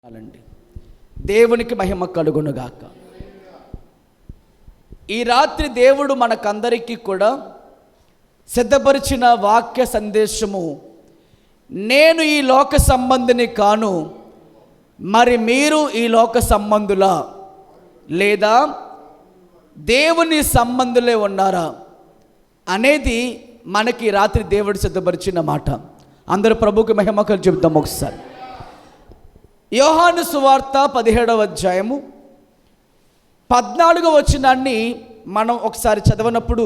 చాలండి. దేవునికి మహిమ కలుగునుగాక. ఈ రాత్రి దేవుడు మనకందరికీ కూడా సిద్ధపరిచిన వాక్య సందేశము, నేను ఈ లోక సంబంధిని కాను, మరి మీరు ఈ లోక సంబంధులా లేదా దేవుని సంబంధులే ఉన్నారా అనేది మనకి రాత్రి దేవుడు సిద్ధపరిచిన మాట. అందరూ ప్రభువుకి మహిమ కలు చెబుతాం. ఒకసారి యోహాను సువార్త 17వ అధ్యాయము 14వ వచనాన్ని మనం ఒకసారి చదవనప్పుడు,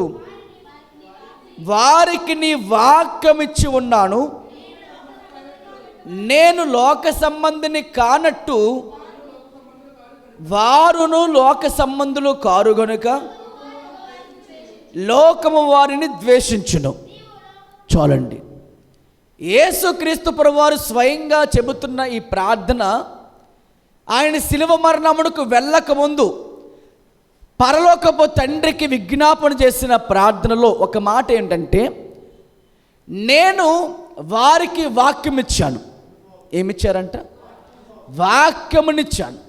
వారికి నీ వాక్యమిచ్చి ఉన్నాను, నేను లోక సంబంధిని కానట్టు వారును లోక సంబంధులు కారు గనుక లోకము వారిని ద్వేషించును. చాలండి. యేసుక్రీస్తు ప్రభువారు స్వయంగా చెబుతున్న ఈ ప్రార్థన, ఆయన శిలువ మరణమునకు వెళ్ళకముందు పరలోకపు తండ్రికి విజ్ఞాపన చేసిన ప్రార్థనలో ఒక మాట ఏంటంటే, నేను వారికి వాక్యం ఇచ్చాను. ఏమిచ్చారంట? వాక్యమునిచ్చాను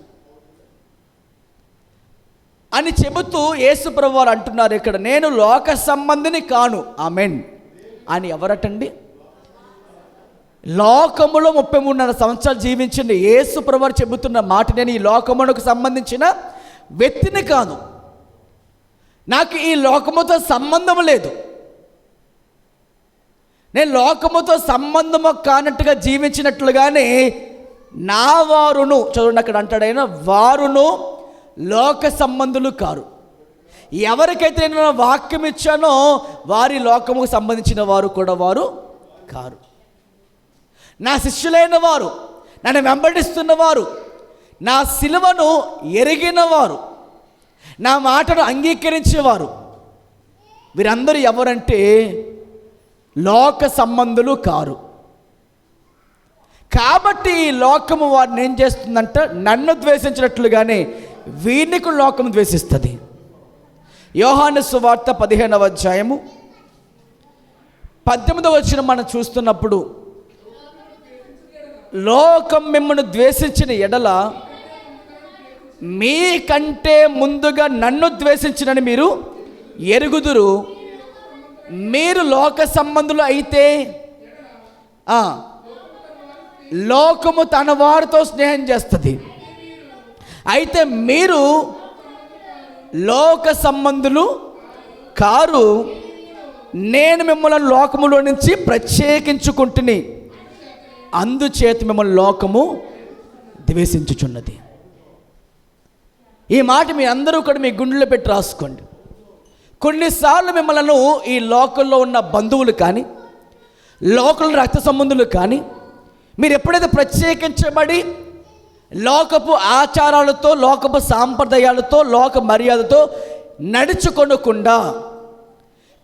అని చెబుతూ యేసు ప్రభువారు అంటున్నారు ఇక్కడ, నేను లోక సంబంధిని కాను. ఆమెన్ అని ఎవరటండి? లోకములో 33.5 సంవత్సరాలు జీవించిన యేసు ప్రభువారు చెబుతున్న మాట, నేను ఈ లోకమునకు సంబంధించిన వ్యక్తిని కాదు, నాకు ఈ లోకముతో సంబంధం లేదు, నేను లోకముతో సంబంధము కానట్టుగా జీవించినట్లుగానే నా వారును, చూడండి అక్కడ అంటాడైనా, వారును లోక సంబంధులు కారు. ఎవరికైతే నేను వాక్యం ఇచ్చానో వారి లోకముకు సంబంధించిన వారు కూడా వారు కారు. నా శిష్యులైన వారు, నన్ను వెంబడిస్తున్న వారు, నా సిలువను ఎరిగిన వారు, నా మాటను అంగీకరించేవారు, వీరందరూ ఎవరంటే లోక సంబంధులు కారు. కాబట్టి ఈ లోకము వారిని ఏం చేస్తుందంట? నన్ను ద్వేషించినట్లుగానే వీరిని కూడా లోకము ద్వేషిస్తుంది. యోహాను సువార్త 15వ అధ్యాయము 18వ వచనం మనం చూస్తున్నప్పుడు, లోకం మిమ్మల్ని ద్వేషించిన ఎడల మీకంటే ముందుగా నన్ను ద్వేషించినని మీరు ఎరుగుదురు. మీరు లోక సంబంధులు అయితే లోకము తన వారితో స్నేహం చేస్తుంది. అయితే మీరు లోక సంబంధులు కారు, నేను మిమ్మల్ని లోకములో నుంచి ప్రత్యేకించుకుంటుని, అందుచేత మిమ్మల్ని లోకము ద్వేషించుచున్నది. ఈ మాట మీ అందరూ కూడా మీ గుండెలో పెట్టి రాసుకోండి. కొన్నిసార్లు మిమ్మల్ని ఈ లోకంలో ఉన్న బంధువులు కానీ, లోకంలో రక్త సంబంధులు కానీ, మీరు ఎప్పుడైతే ప్రత్యేకించబడి లోకపు ఆచారాలతో, లోకపు సాంప్రదాయాలతో, లోక మర్యాదతో నడుచుకొనకుండా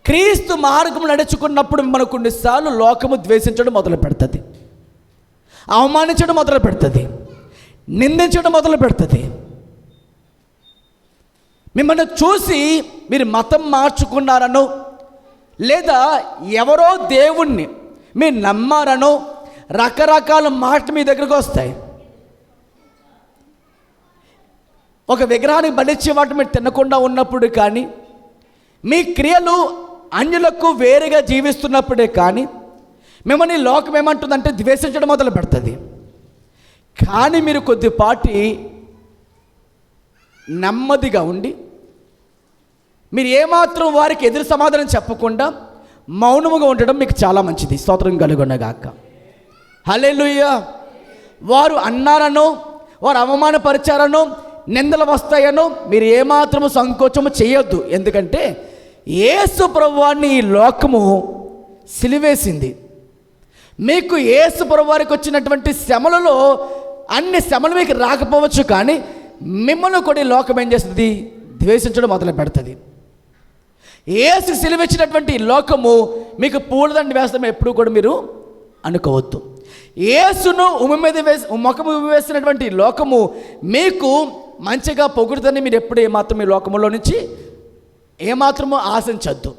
క్రీస్తు మార్గం నడుచుకున్నప్పుడు మిమ్మల్ని కొన్నిసార్లు లోకము ద్వేషించడం మొదలు పెడుతుంది, అవమానించడం మొదలు పెడుతుంది, నిందించడం మొదలు పెడుతుంది. మిమ్మల్ని చూసి మీరు మతం మార్చుకున్నారనో, లేదా ఎవరో దేవుణ్ణి మీరు నమ్మారనో రకరకాల మాటలు మీ దగ్గరకు వస్తాయి. ఒక విగ్రహానికి బలిచ్చే వాటిని మీరు తినకుండా ఉన్నప్పుడు కానీ, మీ క్రియలు అన్యులకు వేరుగా జీవిస్తున్నప్పుడే కానీ మిమ్మల్ని లోకం ఏమంటుందంటే ద్వేషించడం మొదలు పెడుతుంది. కానీ మీరు కొద్దిపాటి నెమ్మదిగా ఉండి, మీరు ఏమాత్రం వారికి ఎదురు సమాధానం చెప్పకుండా మౌనముగా ఉండడం మీకు చాలా మంచిది. స్తోత్రం కలుగునగాక. హల్లెలూయా. వారు అన్నారనో, వారు అవమానపరిచారనో, నిందలు వస్తాయనో మీరు ఏమాత్రము సంకోచము చేయొద్దు. ఎందుకంటే యేసు ప్రభువారిని ఈ లోకము సిలివేసింది. మీకు యేసు ప్రభువారికి వచ్చినటువంటి శ్రమలలో అన్ని శ్రమలు మీకు రాకపోవచ్చు, కానీ మిమ్మల్ని కూడా ఈ లోకం ఏం చేస్తుంది? ద్వేషించడం మొదలు పెడుతుంది. యేసు సిలువిచ్చినటువంటి లోకము మీకు పూలదండి వేస్తాం ఎప్పుడు కూడా మీరు అనుకోవద్దు. యేసును ముఖము వేసినటువంటి లోకము మీకు మంచిగా పొగుడుదని మీరు ఎప్పుడు ఏమాత్రం ఈ లోకములో నుంచి ఏమాత్రమో ఆశించద్దు.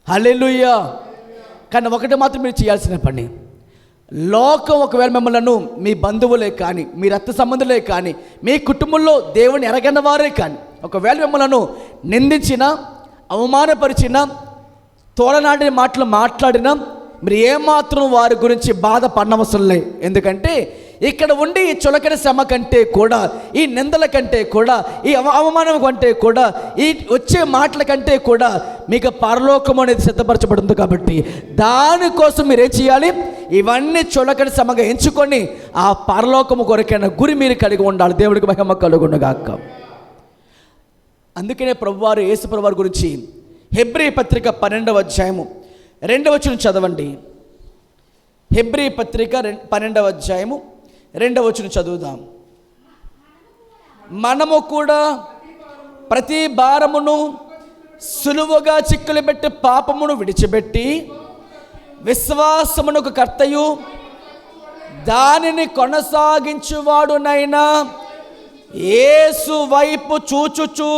హల్లెలూయా. కానీ ఒకటి మాత్రం మీరు చేయాల్సిన పని, లోకం ఒకవేళ మిమ్మల్ని మీ బంధువులే కానీ, మీ రక్త సంబంధులే కానీ, మీ కుటుంబంలో దేవుని ఎరగని వారే కానీ ఒకవేళ మిమ్మల్ని నిందించినా, అవమానపరిచినా, తోడనాడిన మాటలు మాట్లాడినా మీరు ఏమాత్రం వారి గురించి బాధపడనవసరం లే. ఎందుకంటే ఇక్కడ ఉండి ఈ చులకన శ్రమ కంటే కూడా, ఈ నిందల కంటే కూడా, ఈ అవమానం కంటే కూడా, ఈ వచ్చే మాటల కంటే కూడా మీకు పరలోకం అనేది సిద్ధపరచబడింది. కాబట్టి దానికోసం మీరు ఏం చేయాలి? ఇవన్నీ చులకన శ్రమగా ఎంచుకొని ఆ పరలోకము కొరకైన గురి మీరు కలిగి ఉండాలి. దేవుడికి మహిమ కలుగునుగాక. అందుకనే ప్రభువారు, యేసు ప్రభువారి గురించి హెబ్రీ పత్రిక 12వ అధ్యాయము 2వ వచనం చదవండి. హెబ్రీ పత్రిక 12వ అధ్యాయము 2వ వచనం చదువుదాం. మనము కూడా ప్రతి భారమును సులువుగా చిక్కులు పెట్టి పాపమును విడిచిపెట్టి విశ్వాసమునకు కర్తయు దానిని కొనసాగించువాడునైనా యేసు వైపు చూచుచు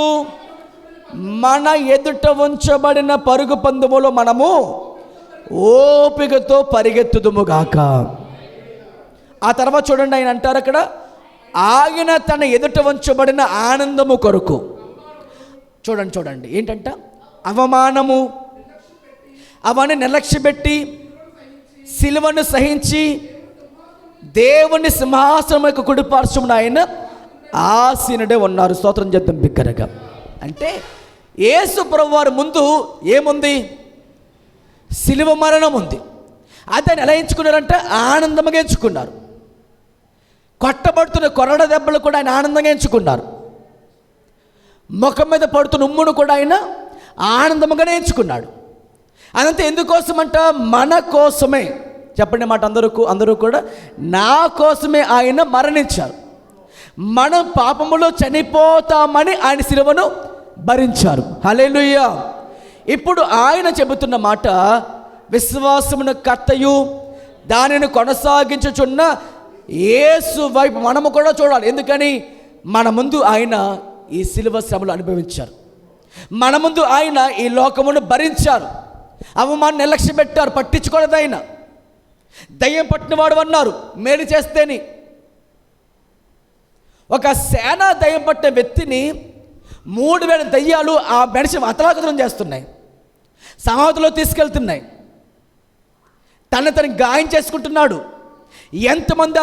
మన ఎదుట ఉంచబడిన పరుగు పందెములో మనము ఓపికతో పరిగెత్తుదుముగాక. ఆ తర్వాత చూడండి, ఆయన అంటారు అక్కడ, ఆయన తన ఎదుట ఉంచబడిన ఆనందము కొరకు. చూడండి ఏంటంట? అవమానము అవన్నీ నిర్లక్ష్యపెట్టి సిలువను సహించి దేవుని సింహాసనం యొక్క కుడి పార్శ్వమున ఆయన ఆసీనుడే ఉన్నారు. స్తోత్రం చేద్దాం బిగ్గరగా. అంటే యేసు ప్రభువారి ముందు ఏముంది? సిలువ మరణం ఉంది. అతను ఎలా ఎంచుకున్నారంటే ఆనందంగా ఎంచుకున్నారు. కొట్టబడుతున్న కొరడ దెబ్బలు కూడా ఆయన ఆనందంగా ఎంచుకున్నారు. ముఖం మీద పడుతున్న ఉమ్మును కూడా ఆయన ఆనందంగానే ఎంచుకున్నాడు. అదంతా ఎందుకోసమంట? మన కోసమే. చెప్పండి మాట అందరూ కూడా, నా కోసమే ఆయన మరణించారు. మనం పాపములో చనిపోతామని ఆయన సిలువను భరించారు. హల్లెలూయా. ఇప్పుడు ఆయన చెబుతున్న మాట, విశ్వాసమున కర్తయు దానిని కొనసాగించుచున్న యేసు వైపు మనము కూడా చూడాలి. ఎందుకని? మన ముందు ఆయన ఈ సిలువ శ్రమలు అనుభవించారు. మన ముందు ఆయన ఈ లోకమును భరించారు. అవమానం నిర్లక్ష్య పెట్టారు, పట్టించుకోలేదు. ఆయన దయ్యం పట్టినవాడు అన్నారు మేలు చేస్తేని. ఒక సేనా దయ్యం పట్టిన వ్యక్తిని 3000 దయ్యాలు ఆ మనిషి అతలాకుతలం చేస్తున్నాయి, సమాధిలో తీసుకెళ్తున్నాయి, తను గాయం చేసుకుంటున్నాడు. ఎంతమంది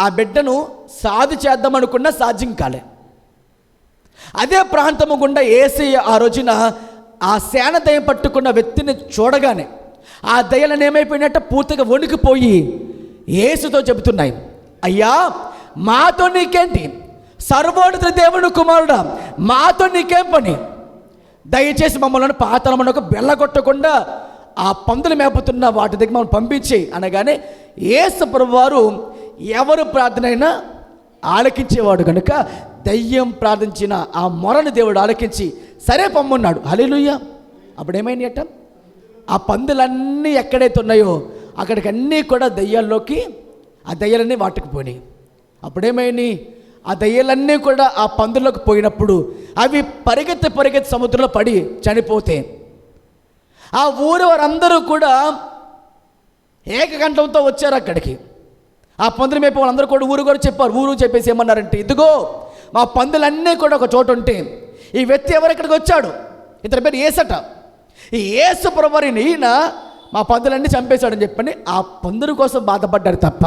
ఆ బిడ్డను సాధు చేద్దామనుకున్నా సాధ్యం కాలే. అదే ప్రాంతము గుండా యేసయ్య ఆ రోజున ఆ సేన దయ్యం పట్టుకున్న వ్యక్తిని చూడగానే ఆ దయ్యాలను ఏమైపోయినట్ట పూర్తిగా వణికిపోయి యేసుతో చెబుతున్నాయి, అయ్యా మాతో నీకేంటి? సర్వోన్నత దేవుని కుమారుడా, మాతో నీకేం పని? దయచేసి మమ్మల్ని పాతాళమునకు బెల్లగొట్టకుండా ఆ పందులు మేపుతున్న వాటి దగ్గర మమ్మల్ని పంపించి అనగానే యేసు ప్రభువారు ఎవరు ప్రార్థన అయినా ఆలకించేవాడు కనుక దయ్యం ప్రార్థించిన ఆ మొరను దేవుడు ఆలకించి సరే పమ్మున్నాడు. హల్లెలూయా. అప్పుడు ఏమైనాయట? ఆ పందులన్నీ ఎక్కడైతే ఉన్నాయో అక్కడికి అన్నీ కూడా దయ్యాల్లోకి, ఆ దయ్యాలన్నీ వాటికి పోయినాయి. అప్పుడేమైంది? ఆ దయ్యాలన్నీ కూడా ఆ పందుల్లోకి పోయినప్పుడు అవి పరిగెత్తి సముద్రంలో పడి చనిపోతే ఆ ఊరు వారందరూ కూడా ఏకకంఠంతో వచ్చారు అక్కడికి. ఆ పందులు మేపే వాళ్ళందరూ కూడా ఊరు చెప్పారు. ఊరు చెప్పేసి ఏమన్నారంటే, ఇదిగో మా పందులన్నీ కూడా ఒక చోట ఉంటే ఈ వ్యక్తి ఎవరు ఇక్కడికి వచ్చాడు? ఇతని పేరు యేసట. ఈ యేసు ప్రభువారిని ఈయన మా పందులన్నీ చంపేశాడని చెప్పని ఆ పందుల కోసం బాధపడ్డారు తప్ప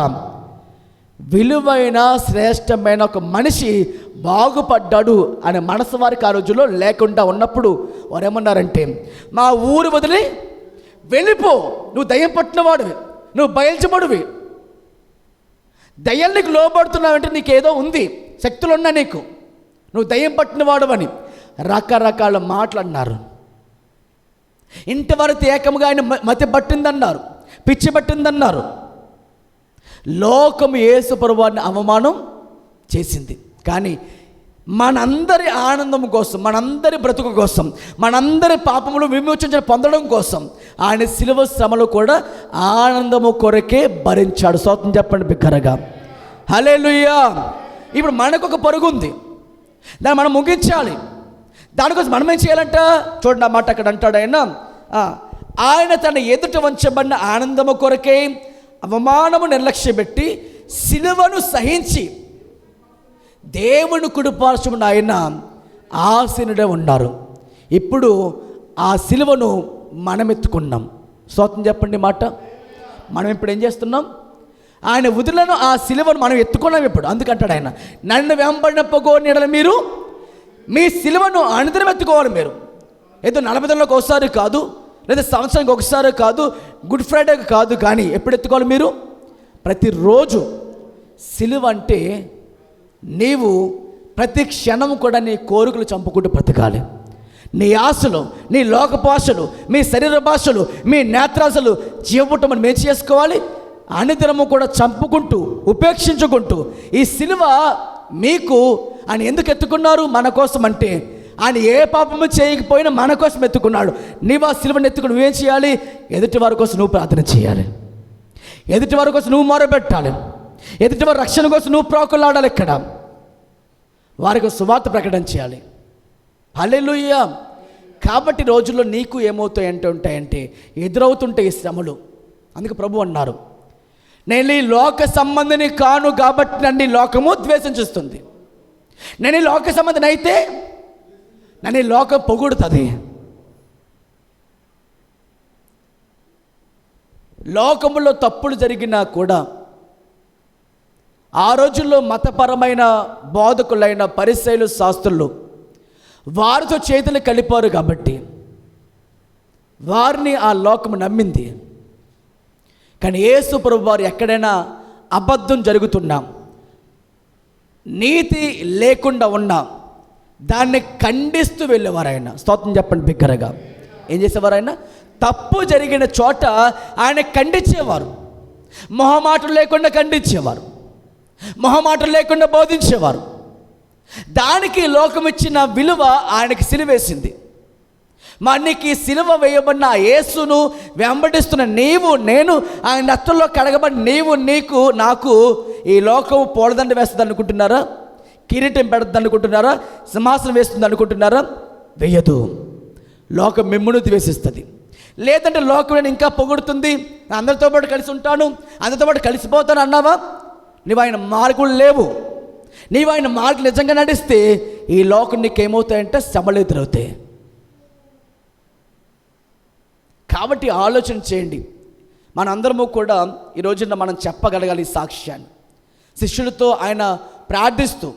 విలువైన శ్రేష్టమైన ఒక మనిషి బాగుపడ్డాడు అనే మనసు వారికి ఆ రోజుల్లో లేకుండా ఉన్నప్పుడు వారు ఏమన్నారంటే, మా ఊరు వదిలి వెళ్ళిపో, నువ్వు దయ్యం పట్టినవాడివి, నువ్వు బయల్చబడివి, దయ్యం నీకు లోబడుతున్నావంటే నీకేదో ఉంది, శక్తులు ఉన్నా నీకు, నువ్వు దయ్యం పట్టినవాడు అని రకరకాల మాటలు అన్నారు. ఇంతవరకు ఏకముగా ఆయన మతి పట్టిందన్నారు, పిచ్చి పట్టిందన్నారు. లోకము యేసు ప్రభువారిని అవమానం చేసింది. కానీ మనందరి ఆనందం కోసం, మనందరి బ్రతుకు కోసం, మనందరి పాపములు విమోచన పొందడం కోసం ఆయన సిలువ శ్రమలు కూడా ఆనందము కొరకే భరించాడు. స్తోత్రం చెప్పండి బిగ్గరగా. హల్లెలూయా. ఇప్పుడు మనకు ఒక పరుగు ఉంది, దాన్ని మనం ముగించాలి. దానికోసం మనం ఏం చేయాలంట? చూడండి ఆ మాట అక్కడ అంటాడు ఆయన, ఆయన తన ఎదుట వంచబడిన ఆనందము కొరకే అవమానము నిర్లక్ష్యపెట్టి సిలువను సహించి దేవుని కుడిపార్శ్వమున ఆయన ఆసీనుడే ఉన్నారు. ఇప్పుడు ఆ సిలువను మనం ఎత్తుకున్నాం. స్తోత్రం చెప్పండి మాట. మనం ఇప్పుడు ఏం చేస్తున్నాం? ఆయన వదిలను ఆ సిలువను మనం ఎత్తుకున్నాం ఇప్పుడు. అందుకంటాడు ఆయన, నన్ను వెంబడినప్పగోని ఎడల మీరు మీ సిలువను అనుదినం ఎత్తుకోవాలి. మీరు ఏదో 40 రోజులకు ఒకసారి కాదు, లేదా సంవత్సరానికి ఒకసారి కాదు, గుడ్ ఫ్రైడేకి కాదు, కానీ ఎప్పుడు ఎత్తుకోవాలి? మీరు ప్రతిరోజు. సిలువ అంటే నీవు ప్రతి క్షణం కూడా నీ కోరికలు చంపుకుంటూ బ్రతకాలి. నీ ఆశలు, నీ లోకపాశలు, మీ శరీర భాషలు, మీ నేత్రాశలు జీవపుటం మనం ఏం చేసుకోవాలి? అనుదినము కూడా చంపుకుంటూ ఉపేక్షించుకుంటూ. ఈ సిలువ మీకు ఆయన ఎందుకు ఎత్తుకున్నారు? మన కోసం. అంటే ఆయన ఏ పాపము చేయకపోయినా మన కోసం ఎత్తుకున్నాడు. నీవు ఆ సిలువను ఎత్తుకుని నువ్వేం చేయాలి? ఎదుటి వారి కోసం నువ్వు ప్రార్థన చేయాలి, ఎదుటి వారి కోసం నువ్వు మొరపెట్టాలి, ఎదుటి వారి రక్షణ కోసం నువ్వు ప్రాకులాడాలి, ఇక్కడ వారికి సువార్త ప్రకటన చేయాలి. హల్లెలూయా. కాబట్టి రోజుల్లో నీకు ఏమవుతాయంటే ఎదురవుతుంటే ఈ శ్రమలు. అందుకే ప్రభు అన్నారు, నేను ఈ లోక సంబంధిని కాను కాబట్టి నన్ను ఈ లోకము ద్వేషించుస్తుంది. నేను ఈ లోక సంబంధిని అయితే నన్ను ఈ లోకం పొగుడుతుంది. లోకములో తప్పులు జరిగినా కూడా ఆ రోజుల్లో మతపరమైన బోధకులైన పరిసయ్యులు, శాస్త్రులు వారితో చేతులు కలిపారు కాబట్టి వారిని ఆ లోకము నమ్మింది. కానీ యేసు ప్రభు వారు ఎక్కడైనా అబద్ధం జరుగుతున్నా, నీతి లేకుండా ఉన్నా దాన్ని ఖండిస్తూ వెళ్ళేవారు ఆయన. స్తోత్రం చెప్పండి బిగ్గరగా. ఏం చేసేవారు ఆయన? తప్పు జరిగిన చోట ఆయన ఖండించేవారు. మొహమాటం లేకుండా ఖండించేవారు, మొహమాటం లేకుండా బోధించేవారు. దానికి లోకం ఇచ్చిన విలువ ఆయనకి సిలువేసింది. మనకి సిలువ వేయబడిన ఆ యేసును వెంబడిస్తున్న నీవు నేను, ఆయన రక్తంలో కడగబడి నీవు, నీకు నాకు ఈ లోకం పూలదండ వేస్తుంది అనుకుంటున్నారా? కిరీటం పెడుతుంది అనుకుంటున్నారా? సింహాసనం వేస్తుంది అనుకుంటున్నారా? వేయదు. లోకం మిమ్మును ద్వేషిస్తుంది. లేదంటే లోకం నేను ఇంకా పొగుడుతుంది, అందరితో పాటు కలిసి ఉంటాను, అందరితో పాటు కలిసిపోతాను అన్నావా? నీవు ఆయన మార్గులు లేవు. నీవు ఆయన మార్గం నిజంగా నడిస్తే ఈ లోకం నీకేమవుతాయంటే శ్రమలు ఎదురవుతాయి. కాబట్టి ఆలోచన చేయండి. మనందరము కూడా ఈ రోజున మనం చెప్పగలగాలి ఈ సాక్ష్యాన్ని. శిష్యులతో ఆయన ప్రార్థిస్తూ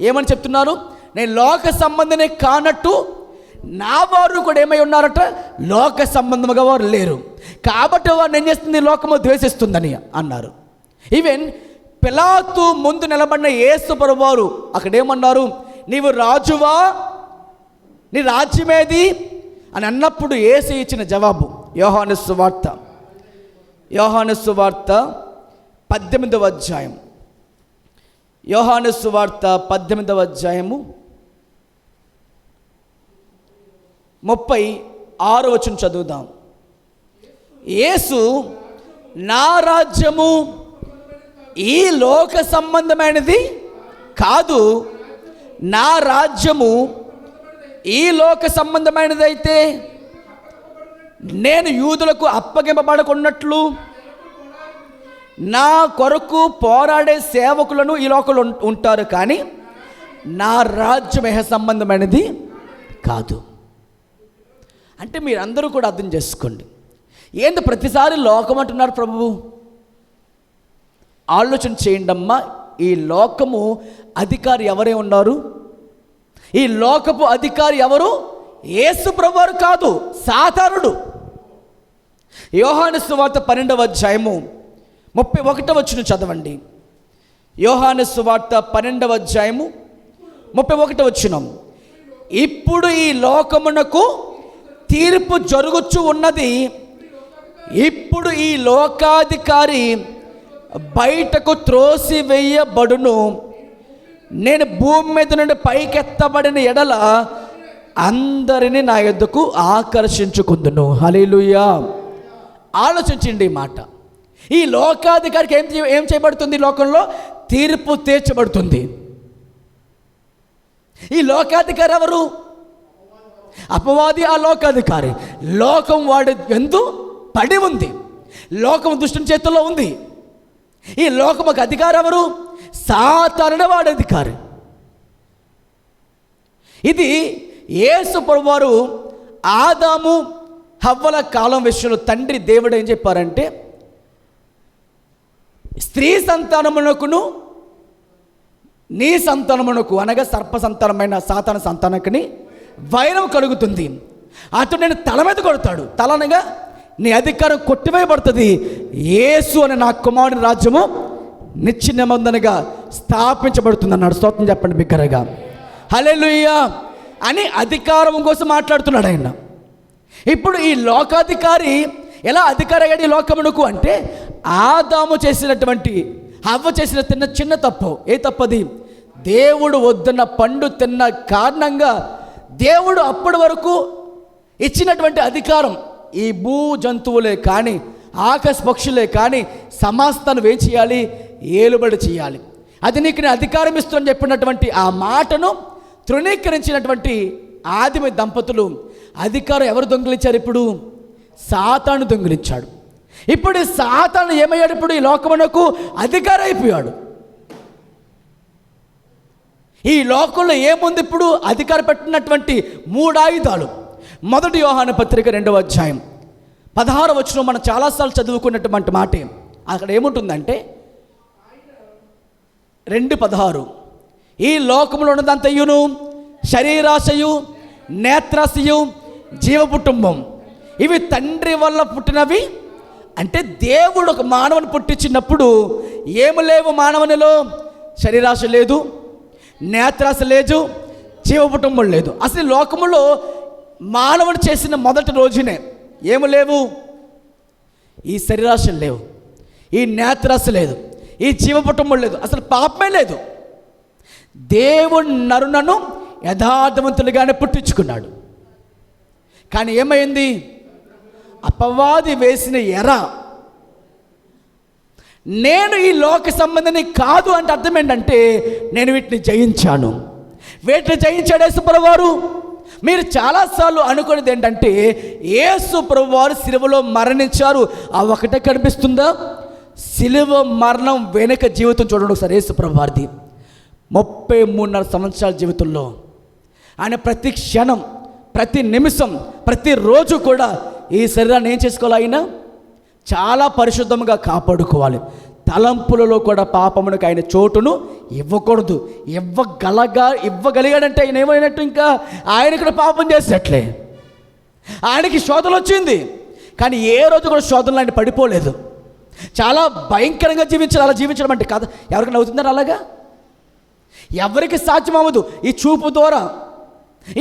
ఏమని చెప్తున్నారు? నేను లోక సంబంధమే కానట్టు నా వారు కూడా ఏమై ఉన్నారట? లోక సంబంధముగా వారు లేరు. కాబట్టి వారిని ఏం చేస్తుంది? లోకము ద్వేషిస్తుందని అన్నారు. ఈవెన్ పిలాతు ముందు నిలబడిన యేసు ప్రభువారు అక్కడేమన్నారు? నీవు రాజువా, నీ రాజ్యమేది అని అన్నప్పుడు యేసు ఇచ్చిన జవాబు యోహాను సువార్త 18వ అధ్యాయం. యోహాను సువార్త 18వ అధ్యాయము 36వ వచనం చదువుదాం. యేసు, నా రాజ్యము ఈ లోక సంబంధమైనది కాదు, నా రాజ్యము ఈ లోక సంబంధమైనది అయితే నేను యూదులకు అప్పగింపబడకున్నట్లు నా కొరకు పోరాడే సేవకులను ఈ లోకంలో ఉంటారు, కానీ నా రాజ్యం ఏ సంబంధమైనది కాదు. అంటే మీరందరూ కూడా అర్థం చేసుకోండి. ఏంటి ప్రతిసారి లోకం అంటున్నారు ప్రభువు? ఆలోచన చేయండి అమ్మా. ఈ లోకము అధికారి ఎవరే ఉన్నారు? ఈ లోకపు అధికారి ఎవరు? యేసు ప్రభువారు కాదు, సాతానుడు. యోహాను సువార్త 12వ అధ్యాయము 31వ వచనం చదవండి. యోహాను సువార్త 12వ అధ్యాయము 31వ వచనం. ఇప్పుడు ఈ లోకమునకు తీర్పు జరుగుచు ఉన్నది. ఇప్పుడు ఈ లోకాధికారి బయటకు త్రోసివేయబడును. నేను భూమి మీద నుండి పైకెత్తబడిన ఎడల అందరినీ నా యొద్దకు ఆకర్షించుకుందును. హల్లెలూయా. ఆలోచించండి ఈ మాట. ఈ లోకాధికారికి ఏం చేయబడుతుంది? లోకంలో తీర్పు తీర్చబడుతుంది. ఈ లోకాధికారి ఎవరు? అపవాది. ఆ లోకాధికారి లోకం వాడి ఎందు పడి ఉంది. లోకం దుష్టుని చేతుల్లో ఉంది. ఈ లోకముకు అధికారం ఎవరు? సాతానుడే వాడి అధికారి. ఇది యేసు ప్రభువారు ఆదాము హవ్వల కాలం విషయంలో తండ్రి దేవుడు ఏం చెప్పారంటే, స్త్రీ సంతానమునకును నీ సంతానమునకు, అనగా సర్ప సంతానమైన సాతాను సంతానకుని వైరం కలుగుతుంది. అతడు నేను తల మీద కొడతాడు. తల అనగా నీ అధికారం కొట్టివేయబడుతుంది. యేసు అనే నా కుమారుని రాజ్యము నిత్య నిబంధనగా స్థాపించబడుతుంది అన్నాడు. స్తోత్రం చెప్పండి బిగ్గరగా. హల్లెలూయా అని అధికారం కోసం మాట్లాడుతున్నాడు ఆయన. ఇప్పుడు ఈ లోకాధికారి ఎలా అధికారి అయ్యాడు ఈ లోకమునకు అంటే, ఆదాము చేసినటువంటి హవ్వ చేసిన చిన్న తప్పు. ఏ తప్పది? దేవుడు వద్దన్న పండు తిన్న కారణంగా దేవుడు అప్పటి వరకు ఇచ్చినటువంటి అధికారం, ఈ భూ జంతువులే కానీ ఆకాశ పక్షులే కానీ సమస్తాను ఏం చేయాలి? ఏలుబడి చేయాలి. అది నీకు నేను అధికారం ఇస్తుందని చెప్పినటువంటి ఆ మాటను తృణీకరించినటువంటి ఆదిమ దంపతులు అధికారం ఎవరు దొంగిలించారు? ఇప్పుడు సాతాను దొంగిలించాడు. ఇప్పుడు సాతాను ఏమయ్యాడు? ఇప్పుడు ఈ లోకమునకు అధికారం అయిపోయాడు. ఈ లోకంలో ఏముంది? ఇప్పుడు అధికారం పెట్టినటువంటి 3 ఆయుధాలు. మొదటి యోహాను పత్రిక 2వ అధ్యాయం 16వ వచనం మనం చాలాసార్లు చదువుకున్నటువంటి మాటే. అక్కడ ఏముంటుందంటే 2:16, ఈ లోకంలో ఉన్నదంతయును శరీరాశయు, నేత్రాశయు, జీవకుటుంబం ఇవి తండ్రి వల్ల పుట్టినవి. అంటే దేవుడు ఒక మానవుని పుట్టించినప్పుడు ఏమి లేవు మానవునిలో? శరీరాశ లేదు, నేత్రాశ లేదు, జీవకుటుంబం లేదు. అసలు లోకములో మానవుడు చేసిన మొదటి రోజునే ఏమి లేవు? ఈ శరీరాశలు లేవు, ఈ నేత్రాశ లేదు, ఈ జీవకుటుంబం లేదు, అసలు పాపమే లేదు. దేవుడు నరులను యథార్థవంతులుగానే పుట్టించుకున్నాడు. కానీ ఏమైంది? అపవాది వేసిన ఎర. నేను ఈ లోక సంబంధిని కాదు అంటే అర్థం ఏంటంటే, నేను వీటిని జయించాను. వీటిని జయించాడు యేసు ప్రభువారు. మీరు చాలాసార్లు అనుకునేది ఏంటంటే, యేసు ప్రభువారు సిలువలో మరణించారు. ఆ ఒకటే కనిపిస్తుందా? సిలువ మరణం వెనుక జీవితం చూడండి ఒకసారి. యేసు ప్రభువారిది 33.5 సంవత్సరాల జీవితంలో ఆయన ప్రతి క్షణం, ప్రతి నిమిషం, ప్రతిరోజు కూడా ఈ శరీరాన్ని ఏం చేసుకోవాలి? ఆయన చాలా పరిశుద్ధంగా కాపాడుకోవాలి. తలంపులలో కూడా పాపమునకు ఆయన చోటును ఇవ్వకూడదు. ఇవ్వగలిగాడంటే ఆయన ఏమైనట్టు? ఇంకా ఆయన కూడా పాపం చేసేట్లే. ఆయనకి శోధన వచ్చింది, కానీ ఏ రోజు కూడా శోధనలో ఆయన పడిపోలేదు. చాలా భయంకరంగా జీవించాలి. అలా జీవించడం అంటే కాదు. ఎవరికి నవ్వుతున్నారు? అలాగా ఎవరికి సాధ్యం అవ్వదు. ఈ చూపు ద్వారా,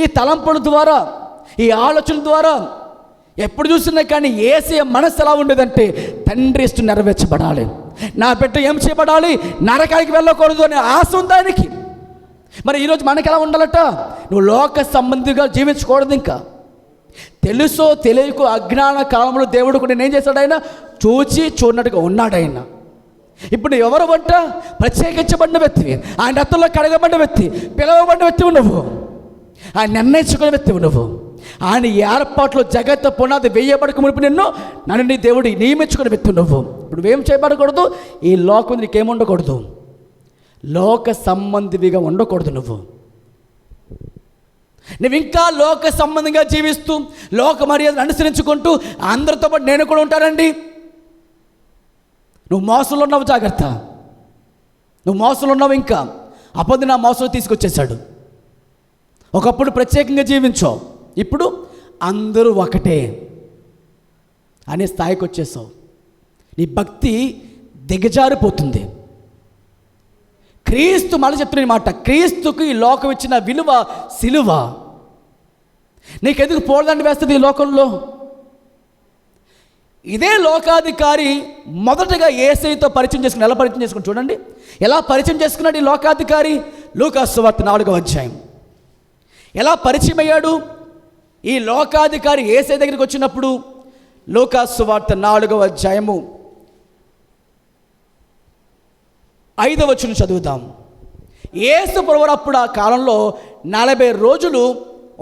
ఈ తలంపుల ద్వారా, ఈ ఆలోచన ద్వారా ఎప్పుడు చూసినా కానీ యేసయ్య మనసు ఎలా ఉండేదంటే, తండ్రి ఇష్టం నెరవేర్చబడాలి, నా బిడ్డ ఏం చేయబడాలి, నరకానికి వెళ్ళకూడదు అనే ఆశ ఉంది ఆయనకి. మరి ఈరోజు మనకి ఎలా ఉండాలట? నువ్వు లోక సంబంధిగా జీవించకూడదు. ఇంకా తెలుసో తెలియకో అజ్ఞాన కాలంలో దేవుడు కూడా నేనేం చేశాడు? ఆయన చూచి చూడనట్టుగా ఉన్నాడు ఆయన. ఇప్పుడు ఎవరు వంట? ప్రత్యేకించబడిన వ్యక్తివి, ఆయన రక్తంలో కడగబడిన వ్యక్తి, పిలవబడిన వ్యక్తివి నువ్వు, ఆయన నిర్ణయించుకునే వ్యక్తివి నువ్వు. ఆయన ఏర్పాట్లో జగత్తు పునాది వేయబడక మునుపు నన్ను నీ దేవుడు నియమించుకునే వ్యక్తి నువ్వు. ఇప్పుడు నువ్వేం చేయబడకూడదు? ఈ లోకం నీకేముండకూడదు? లోక సంబంధివిగా ఉండకూడదు. నువ్వు ఇంకా లోక సంబంధంగా జీవిస్తూ లోక మర్యాదను అనుసరించుకుంటూ అందరితో పాటు నేను కూడా ఉంటానండి. నువ్వు మోసంలో ఉన్నావు, జాగ్రత్త. నువ్వు మోసంలో ఉన్నావు. ఇంకా అపొద్దు నా మోసం తీసుకొచ్చేసాడు. ఒకప్పుడు ప్రత్యేకంగా జీవించావు, ఇప్పుడు అందరూ ఒకటే అనే స్థాయికి వచ్చేసావు. నీ భక్తి దిగజారిపోతుంది. క్రీస్తు మళ్ళీ చెప్తున్న మాట, క్రీస్తుకు ఈ లోకం ఇచ్చిన విలువ సిలువ. నీకెందుకు పోల్దండి వేస్తుంది ఈ లోకంలో? ఇదే లోకాధికారి మొదటగా యేసయ్యతో పరిచయం చేసుకుని, ఎలా పరిచయం చేసుకుని చూడండి. ఎలా పరిచయం చేసుకున్నాడు ఈ లోకాధికారి? లూకాసు సువార్త 4వ అధ్యాయం. ఎలా పరిచయం అయ్యాడు ఈ లోకాధికారి యేసయ్య దగ్గరికి వచ్చినప్పుడు? లూకాసు సువార్త 4వ అధ్యాయము 5వ వచనం చదువుతాం. యేసు ప్రభువు అప్పుడు ఆ కాలంలో 40 రోజులు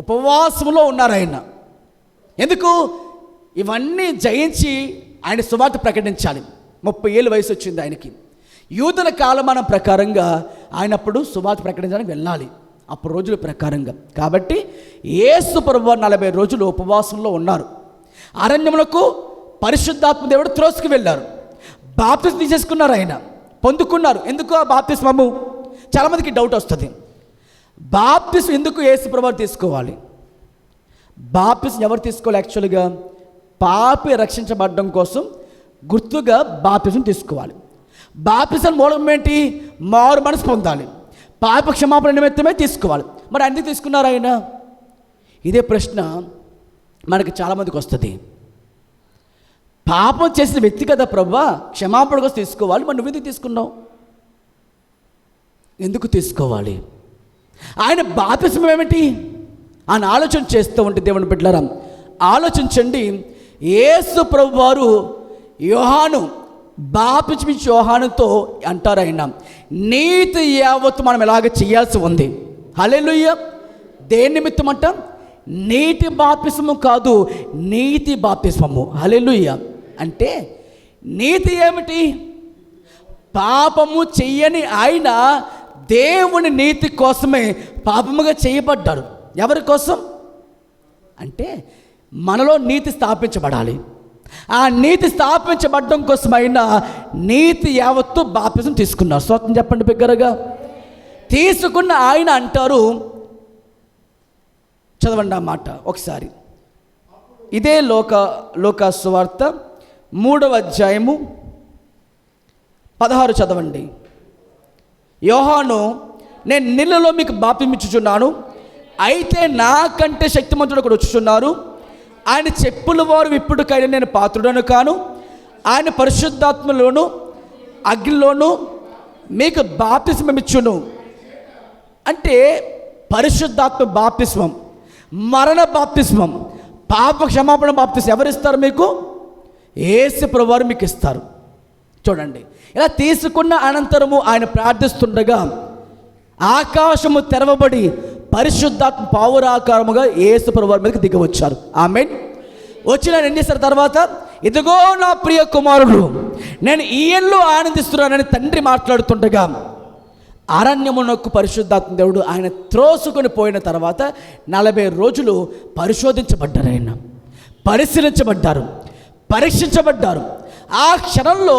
ఉపవాసంలో ఉన్నారు ఆయన. ఎందుకు? ఇవన్నీ జయించి ఆయన సువార్త ప్రకటించాలి. 30 ఏళ్ళ వయసు వచ్చింది ఆయనకి. యూదుల కాలమానం ప్రకారంగా ఆయన అప్పుడు సువార్త ప్రకటించడానికి వెళ్ళాలి, అప్పుడు రోజుల ప్రకారంగా. కాబట్టి యేసు ప్రభువు 40 రోజులు ఉపవాసంలో ఉన్నారు. అరణ్యములకు పరిశుద్ధాత్మ దేవుడు త్రోసుకు వెళ్ళారు. బాప్తిస్మం తీసేసుకున్నారు, ఆయన పొందుకున్నారు. ఎందుకు ఆ బాప్తిస్మము? చాలామందికి డౌట్ వస్తుంది, బాప్తిస్మం ఎందుకు యేసు ప్రభువు తీసుకోవాలి? బాప్తిస్మం ఎవరు తీసుకోవాలి? యాక్చువల్గా పాపి రక్షించబడడం కోసం గుర్తుగా బాప్తిస్మం తీసుకోవాలి. బాప్తిస్మం మూలం ఏంటి? మారు మనసు పొందాలి, పాప క్షమాపణ నిమిత్తమే తీసుకోవాలి. మరి ఎందుకు తీసుకున్నారు ఆయన? ఇదే ప్రశ్న మనకి చాలామందికి వస్తుంది. పాపం చేసిన వ్యక్తి కదా ప్రభువా, క్షమాపణ కోసం తీసుకోవాలి, మరి నువ్వు ఎందుకు తీసుకున్నావు? ఎందుకు తీసుకోవాలి? ఆయన బాప్తిస్మం ఏమిటి అని ఆలోచన చేస్తూ ఉంటే దేవుని బిడ్డలారా ఆలోచించండి. యేసు ప్రభువు వారు యోహాను బాప్తిస్మం యోహానుతో అంటారు, ఆయన నీతి యావత్తు మనం ఎలాగ చేయాల్సి ఉంది. హల్లెలూయా. దేని నిమిత్తం అంట? నీటి బాప్తిస్మము కాదు, నీతి బాప్తిస్మము. హల్లెలూయా. అంటే నీతి ఏమిటి? పాపము చెయ్యని ఆయన దేవుని నీతి కోసమే పాపముగా చేయబడ్డారు. ఎవరి కోసం అంటే మనలో నీతి స్థాపించబడాలి. ఆ నీతి స్థాపించబడడం కోసమైనా నీతి యావత్తు బాప్తిస్మం తీసుకున్నారు. స్తోత్రం చెప్పండి బిగ్గరగా. తీసుకున్న ఆయన అంటారు, చదవండి ఆ మాట ఒకసారి. ఇదే లోకా సువార్త 3వ అధ్యాయము 16 చదవండి. యోహాను, నేను నీళ్ళలో మీకు బాప్తిస్మం ఇచ్చుచున్నాను, అయితే నాకంటే శక్తిమంతుడు ఒకడు వచ్చుచున్నారు, ఆయన చెప్పుల వారు విప్పుడుకైనా నేను పాత్రుడను కాను, ఆయన పరిశుద్ధాత్మలోను అగ్నిలోను మీకు బాప్తిస్మం ఇచ్చును. అంటే పరిశుద్ధాత్మ బాప్తిస్మం, మరణ బాప్తిస్మం, పాప క్షమాపణ బాప్తిస్మం ఎవరిస్తారు మీకు? యేసు ప్రభువారు మీకు ఇస్తారు. చూడండి, ఇలా తీసుకున్న అనంతరము ఆయన ప్రార్థిస్తుండగా ఆకాశము తెరవబడి పరిశుద్ధాత్మ పావురాకారముగా యేసు ప్రభువారి మీదకి దిగవచ్చారు. ఆమేన్. వచ్చిన ఏం చేస్తారు తర్వాత? ఇదిగో నా ప్రియ కుమారుడు, నేను ఈయనలో ఆనందిస్తున్నానని తండ్రి మాట్లాడుతుండగా అరణ్యమునకు పరిశుద్ధాత్మ దేవుడు ఆయన త్రోసుకొని పోయిన తర్వాత 40 రోజులు పరిశోధించబడ్డారు, ఆయన పరిశీలించబడ్డారు, పరీక్షించబడ్డారు. ఆ క్షణంలో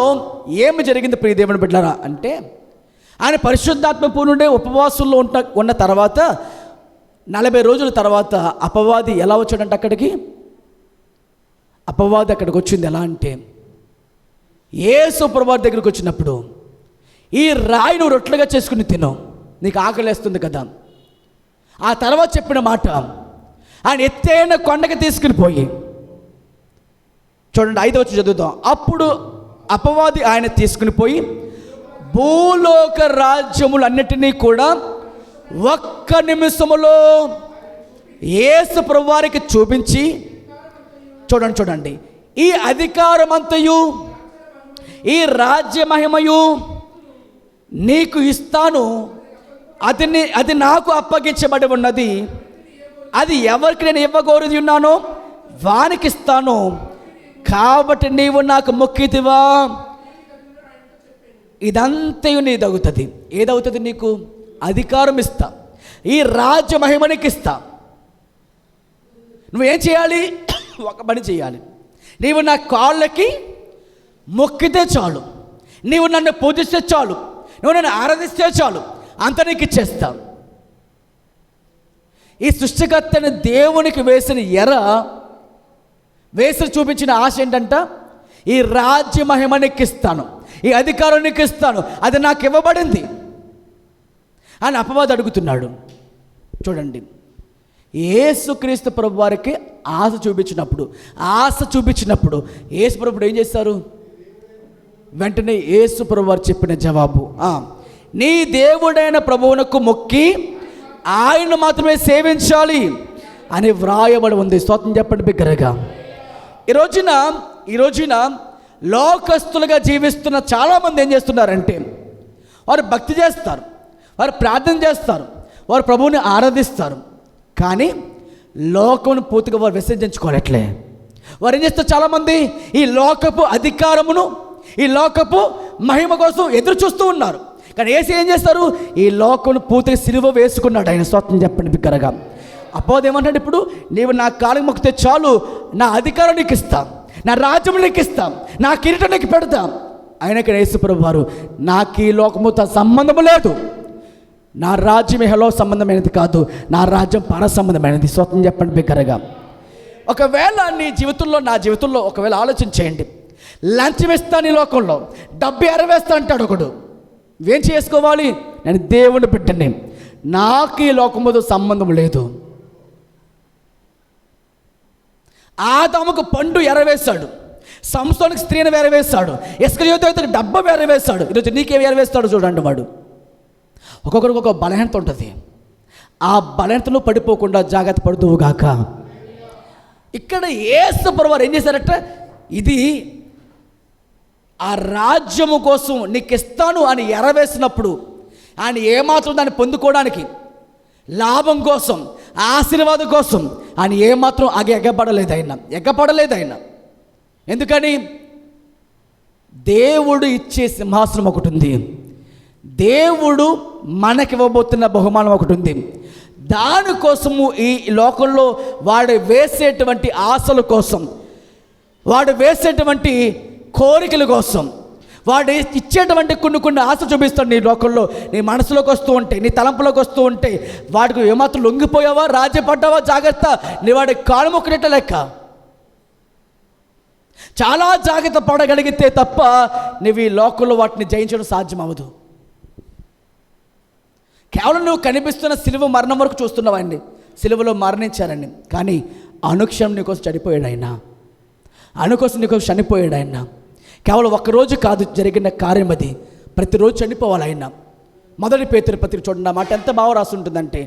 ఏమి జరిగింది ప్రియ దేవుని బిడ్డలారా అంటే, ఆయన పరిశుద్ధాత్మ పూర్ణుడే ఉపవాసంలో ఉన్న తర్వాత 40 రోజుల తర్వాత అపవాది ఎలా వచ్చాడంటే అక్కడికి వచ్చింది. ఎలా అంటే యేసు ప్రభువారి దగ్గరికి వచ్చినప్పుడు, ఈ రాయి నువ్వు రొట్టెలుగా చేసుకుని తిను, నీకు ఆకలేస్తుంది కదా. ఆ తర్వాత చెప్పిన మాట, ఆయన ఎత్తైన కొండకి తీసుకుని పోయి, చూడండి 5వ వచనం చదువుతాం. అప్పుడు అపవాది ఆయన తీసుకుని పోయి భూలోక రాజ్యములన్నిటినీ కూడా ఒక్క నిమిషములో యేసు ప్రభువారికి చూపించి, చూడండి ఈ అధికారమంతయు ఈ రాజ్య మహిమయు నీకు ఇస్తాను, అది నాకు అప్పగించబడి ఉన్నది, అది ఎవరికి నేను ఇవ్వగోరుది ఉన్నానో వానికి ఇస్తాను, కాబట్టి నీవు నాకు మొక్కితివా, ఇదంతయు నీదవుతుంది. ఏదవుతుంది? నీకు అధికారం ఇస్తా, ఈ రాజ్య మహిమనికి ఇస్తా. నువ్వేం చేయాలి? ఒక పని చేయాలి. నీవు నా కాళ్ళకి మొక్కితే చాలు, నీవు నన్ను పూజిస్తే చాలు, నువ్వు నన్ను ఆరాధిస్తే చాలు, అంత నీకు ఇచ్చేస్తా. ఈ సృష్టికర్తని దేవునికి వేసిన వేసి చూపించిన ఆశ ఏంటంట? ఈ రాజ్య మహిమ నీకు ఇస్తాను, ఈ అధికారం నీకు ఇస్తాను, అది నాకు ఇవ్వబడింది అని అపవాది అడుగుతున్నాడు. చూడండి, యేసుక్రీస్తు ప్రభు వారికి ఆశ చూపించినప్పుడు యేసు ప్రభుడు ఏం చేస్తారు? వెంటనే యేసు ప్రభు వారు చెప్పిన జవాబు, నీ దేవుడైన ప్రభువునకు మొక్కి ఆయన మాత్రమే సేవించాలి అని వ్రాయబడి ఉంది. స్తోత్రం చెప్పండి బిగ్గరగా. ఈ రోజున లోకస్తులుగా జీవిస్తున్న చాలామంది ఏం చేస్తున్నారంటే, వారు భక్తి చేస్తారు, వారు ప్రార్థన చేస్తారు, వారు ప్రభువుని ఆరాధిస్తారు, కానీ లోకమును పూర్తిగా వారు విసర్జించుకోవట్లే. వారు ఏం చేస్తారు? చాలామంది ఈ లోకపు అధికారమును, ఈ లోకపు మహిమ కోసం ఎదురు చూస్తూ ఉన్నారు. కానీ యేసు ఏం చేస్తారు? ఈ లోకం పూర్తిగా సిలువ వేసుకున్నాడు ఆయన. స్తోత్రం చెప్పండి బిగ్గరగా. అపోవాది ఏమంటాడు? ఇప్పుడు నీవు నా కాళ్ళకి మొక్కితే చాలు, నా అధికారం నీకు ఇస్తాం, నా రాజ్యం నీకు ఇస్తాం, నా కిరీటం నీకు పెడతాం. ఆయనకి యేసు ప్రభు వారు, నాకు ఈ లోకముతో సంబంధం లేదు, నా రాజ్యం ఇహలో సంబంధమైనది కాదు, నా రాజ్యం పర సంబంధమైనది. స్తోత్రం చెప్పండి బిగ్గరగా. ఒకవేళ నీ జీవితంలో, నా జీవితంలో ఒకవేళ ఆలోచన చేయండి, లంచం ఇస్తాను ఈ లోకంలో, డబ్బు ఎరవేస్తా అంటాడు ఒకడు. ఏం చేసుకోవాలి? నేను దేవుని బిడ్డని, నాకు ఈ లోకముతో సంబంధం లేదు. ఆదాముకు పండు ఎరవేశాడు, సంసోనుకు స్త్రీని ఎరవేశాడు, ఇస్కరియోతు డబ్బు ఎరవేశాడు. ఈరోజు నీకేమి ఎరవేస్తాడు చూడండి వాడు. ఒక్కొక్కరికి ఒక బలహీనత ఉంటుంది. ఆ బలహీనతను పడిపోకుండా జాగ్రత్త పడుతువు గాక. ఇక్కడ యేసు ప్రభువారు ఏం చేశారట? ఇది ఆ రాజ్యము కోసం నీకు ఇస్తాను అని ఎరవేసినప్పుడు ఆయన ఏమాత్రం దాన్ని పొందుకోవడానికి, లాభం కోసం, ఆశీర్వాదం కోసం ఆయన ఏమాత్రం ఎగ్గపడలేదు ఆయన. ఎందుకని? దేవుడు ఇచ్చే సింహాసనం ఒకటి ఉంది, దేవుడు మనకివ్వబోతున్న బహుమానం ఒకటి ఉంది. దానికోసము ఈ లోకంలో వాడు వేసేటువంటి ఆశల కోసం, వాడు వేసేటువంటి కోరికల కోసం, వాడు ఇచ్చేటువంటి కొన్ని ఆశ చూపిస్తాడు నీ లోకంలో. నీ మనసులోకి వస్తూ ఉంటే, నీ తలంపులోకి వస్తూ ఉంటే, వాడికి ఏమాత్రం లొంగిపోయావా, రాజ్యపడ్డావా, జాగ్రత్త, నీ వాడి కాలు మొక్కినట్ల లెక్క. చాలా జాగ్రత్త పడగలిగితే తప్ప నువ్వు ఈ లోకంలో వాటిని జయించడం సాధ్యం అవ్వదు. కేవలం నువ్వు కనిపిస్తున్న సిలువ మరణం వరకు చూస్తున్నావండి, సిలువలో మరణించారండి. కానీ అనుక్షణం నీకోసం చనిపోయాడు ఆయన, అనుకోసం నీకోసం చనిపోయాడు ఆయన. కేవలం ఒక్కరోజు కాదు జరిగిన కార్యం అది, ప్రతిరోజు చనిపోవాలి ఆయన. మొదటి పేతురు పత్రిక చూడండి, మాట ఎంత బాగా రాసి ఉంటుందంటే,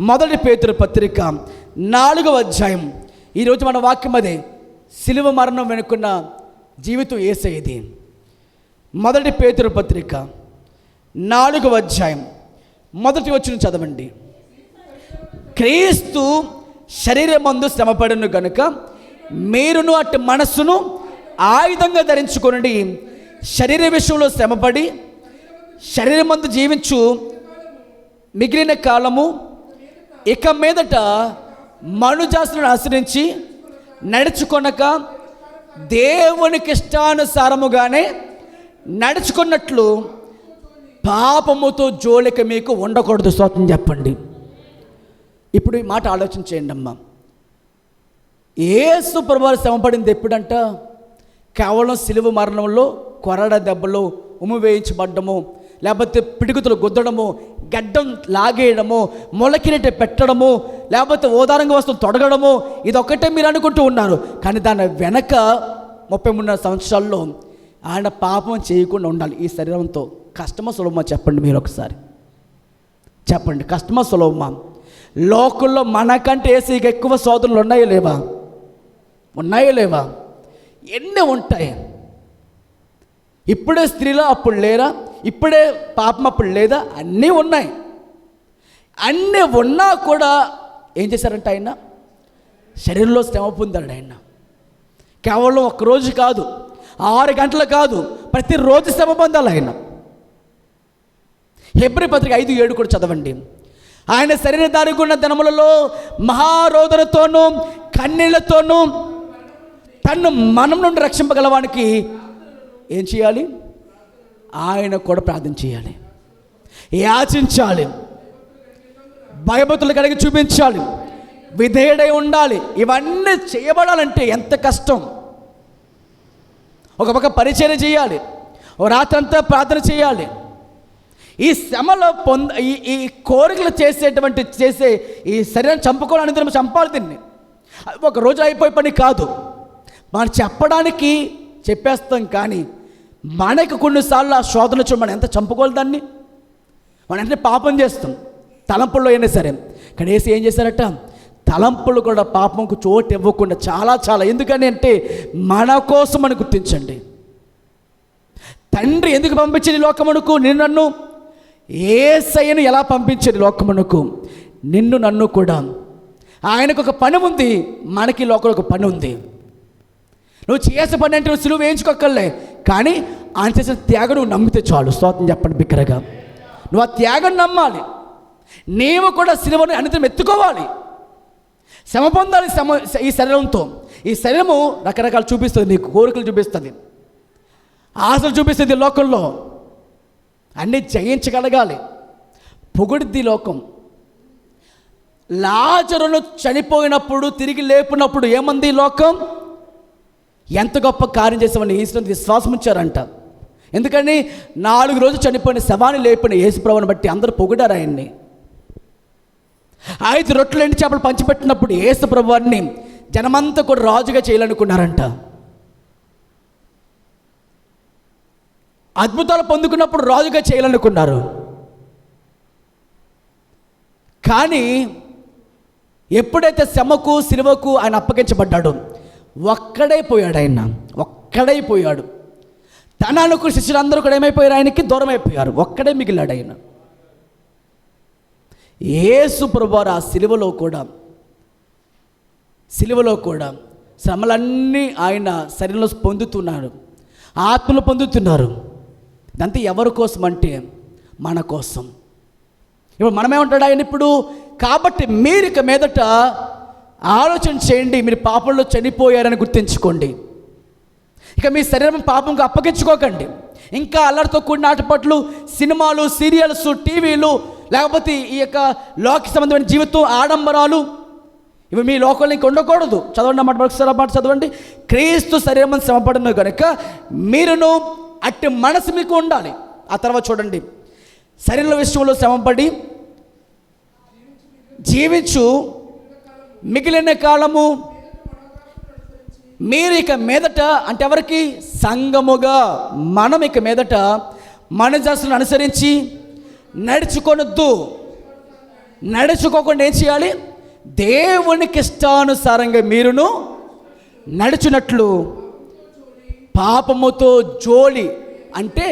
మొదటి పేతురు పత్రిక 4వ అధ్యాయం. ఈరోజు మన వాక్యం అదే, సిలువ మరణం వెనుకున్న జీవితం యేసయ్యది. మొదటి పేతురు పత్రిక 4వ అధ్యాయం మొదటి వచనం చదవండి. క్రీస్తు శరీరమందు శ్రమపడును గనుక మీరును అట్టి మనస్సును ఆయుధంగా ధరించుకొనండి. శరీర విషయంలో శ్రమపడి శరీరమందు జీవించు మిగిలిన కాలము ఇక మీదట మనుజాసులను ఆశ్రయించి నడుచుకొనక దేవునికి ఇష్టానుసారముగానే నడుచుకున్నట్లు పాపముతో జోలిక మీకు ఉండకూడదు. స్తోత్రం చెప్పండి. ఇప్పుడు ఈ మాట ఆలోచన చేయండి అమ్మా. యేసు ప్రభువారు శ్రమపడింది ఎప్పుడంట? కేవలం సిలువ మరణంలో కొరడ దెబ్బలు, ఉమ్ము వేయించబడ్డము, లేకపోతే పిడుగుతులు గుద్దడము, గడ్డం లాగేయడము, మొలకినట్టు పెట్టడము, లేకపోతే ఓదారంగా వస్తువులు తొడగడము, ఇదొక్కటే మీరు అనుకుంటూ ఉన్నారు. కానీ దాని వెనక 33 సంవత్సరాల్లో ఆయన పాపం చేయకుండా ఉండాలి ఈ శరీరంతో. కష్టమా సులభమా చెప్పండి మీరు ఒకసారి చెప్పండి. కష్టమా సులభమా? లోకల్లో మనకంటే ఏసీకి ఎక్కువ సోదరులు ఉన్నాయో లేవా? ఎన్ని ఉంటాయి. ఇప్పుడే స్త్రీలో అప్పుడు లేరా? ఇప్పుడే పాపం అప్పుడు లేదా? అన్నీ ఉన్నాయి. అన్నీ ఉన్నా కూడా ఏం చేశారంటే ఆయన శరీరంలో శ్రమ పొందాడు. ఆయన కేవలం ఒక్కరోజు కాదు, 6 గంటలు కాదు, ప్రతిరోజు శ్రమ పొందాలి ఆయన. హెబ్రీ పత్రిక 5:7 కూడా చదవండి. ఆయన శరీరధారికి ఉన్న దినములలో మహారోదనతోనూ కన్నీళ్లతోనూ తన్ను మనం నుండి రక్షింపగలవానికి ఏం చేయాలి? ఆయన కూడా ప్రార్థన చేయాలి, యాచించాలి, భయభక్తులు కలిగి చూపించాలి, విధేయుడై ఉండాలి. ఇవన్నీ చేయబడాలంటే ఎంత కష్టం. ఒక పక్క పరిచర్య చేయాలి, ఓ రాత్రంతా ప్రార్థన చేయాలి. ఈ శ్రమలో ఈ కోరికలు చేసే ఈ శరీరం చంపుకోవడానికి చంపాలి దీన్ని. ఒక రోజు అయిపోయే పని కాదు. మనం చెప్పడానికి చెప్పేస్తాం, కానీ మనకు కొన్నిసార్లు ఆ శోధన చూడ మనం ఎంత చంపుకోవాలి దాన్ని. మనం అంటే పాపం చేస్తాం తలంపుల్లో అయినా సరే. కానీ యేసు ఏం చేశారట? తలంపులు కూడా పాపంకు చోటు ఇవ్వకుండా చాలా ఎందుకని అంటే మన కోసం అని గుర్తించండి. తండ్రి ఎందుకు పంపించింది లోకమునకు నన్ను? యేసయ్యను ఎలా పంపించేది లోకమునకు? నిన్ను నన్ను కూడా. ఆయనకు ఒక పని ఉంది, మనకి లోకంలో ఒక పని ఉంది. నువ్వు చేసే పని అంటే నువ్వు సిలువ వేయించుకోక్కర్లే, కానీ ఆయన చేసిన త్యాగం నువ్వు నమ్మితే చాలు. స్తోత్రం చెప్పండి బిగ్గరగా. నువ్వు ఆ త్యాగం నమ్మాలి. నీవు కూడా సిలువను అనితం ఎత్తుకోవాలి. శ్రమ పొందాలి ఈ శరీరంతో. ఈ శరీరము రకరకాలు చూపిస్తుంది, నీకు కోరికలు చూపిస్తుంది, ఆశలు చూపిస్తుంది. లోకంలో అన్నీ జయించగలగాలి. పొగుడిద్ది లోకం. లాజరును చనిపోయినప్పుడు తిరిగి లేపినప్పుడు ఏమంది లోకం? ఎంత గొప్ప కార్యం చేసామని యేసుని విశ్వాసం ఉంచారంట. ఎందుకని 4 రోజులు చనిపోయిన శవాన్ని లేపిన యేసుప్రభుని బట్టి అందరూ పొగిడారు ఆయన్ని. 5 రొట్టెలు ఎండు చేపలు పంచిపెట్టినప్పుడు యేసుప్రభువాన్ని జనమంతా కూడా రాజుగా చేయాలనుకున్నారంట. అద్భుతాలు పొందుకున్నప్పుడు రాజుగా చేయాలనుకున్నారు. కానీ ఎప్పుడైతే శ్రమకు సిలువకు ఆయన అప్పగించబడ్డాడో ఒక్కడై పోయాడు. తన అనుకున్న శిష్యులందరూ కూడా ఏమైపోయారు? ఆయనకి దూరం అయిపోయారు. ఒక్కడే మిగిలాడు ఆయన. యేసు ప్రభువారు ఆ సిలువలో కూడా శ్రమలన్నీ ఆయన శరీరంలో పొందుతున్నారు, ఆత్మలు పొందుతున్నారు. ఇదంతా ఎవరి కోసం అంటే మన కోసం. ఇప్పుడు మనమేమంటాడు ఆయన ఇప్పుడు? కాబట్టి మీరు ఇక మీదట ఆలోచన చేయండి, మీరు పాపంలో చనిపోయారని గుర్తించుకోండి. ఇక మీ శరీరం పాపంగా అప్పగించుకోకండి. ఇంకా అల్లరితో కూడిన ఆటపాట్లు, సినిమాలు, సీరియల్స్, టీవీలు, లేకపోతే ఈ యొక్క లోక సంబంధమైన జీవితం, ఆడంబరాలు, ఇవి మీ లోకంలో ఇంక ఉండకూడదు. చదవండి అన్నమాట, మరొకసారి మాట చదవండి. క్రీస్తు శరీరం శ్రమపడిన కనుక మీరును అట్టి మనసు మీకు ఉండాలి. ఆ తర్వాత చూడండి, శరీర విషయంలో శ్రమపడి జీవించు మిగిలిన కాలము మీరు ఇక మీదట, అంటే ఎవరికి? సంఘముగా మనం ఇక మీదట మనజాసులను అనుసరించి నడుచుకోకుండా ఏం చేయాలి? దేవునికి ఇష్టానుసారంగా మీరును నడుచున్నట్లు. పాపముతో జోలి అంటే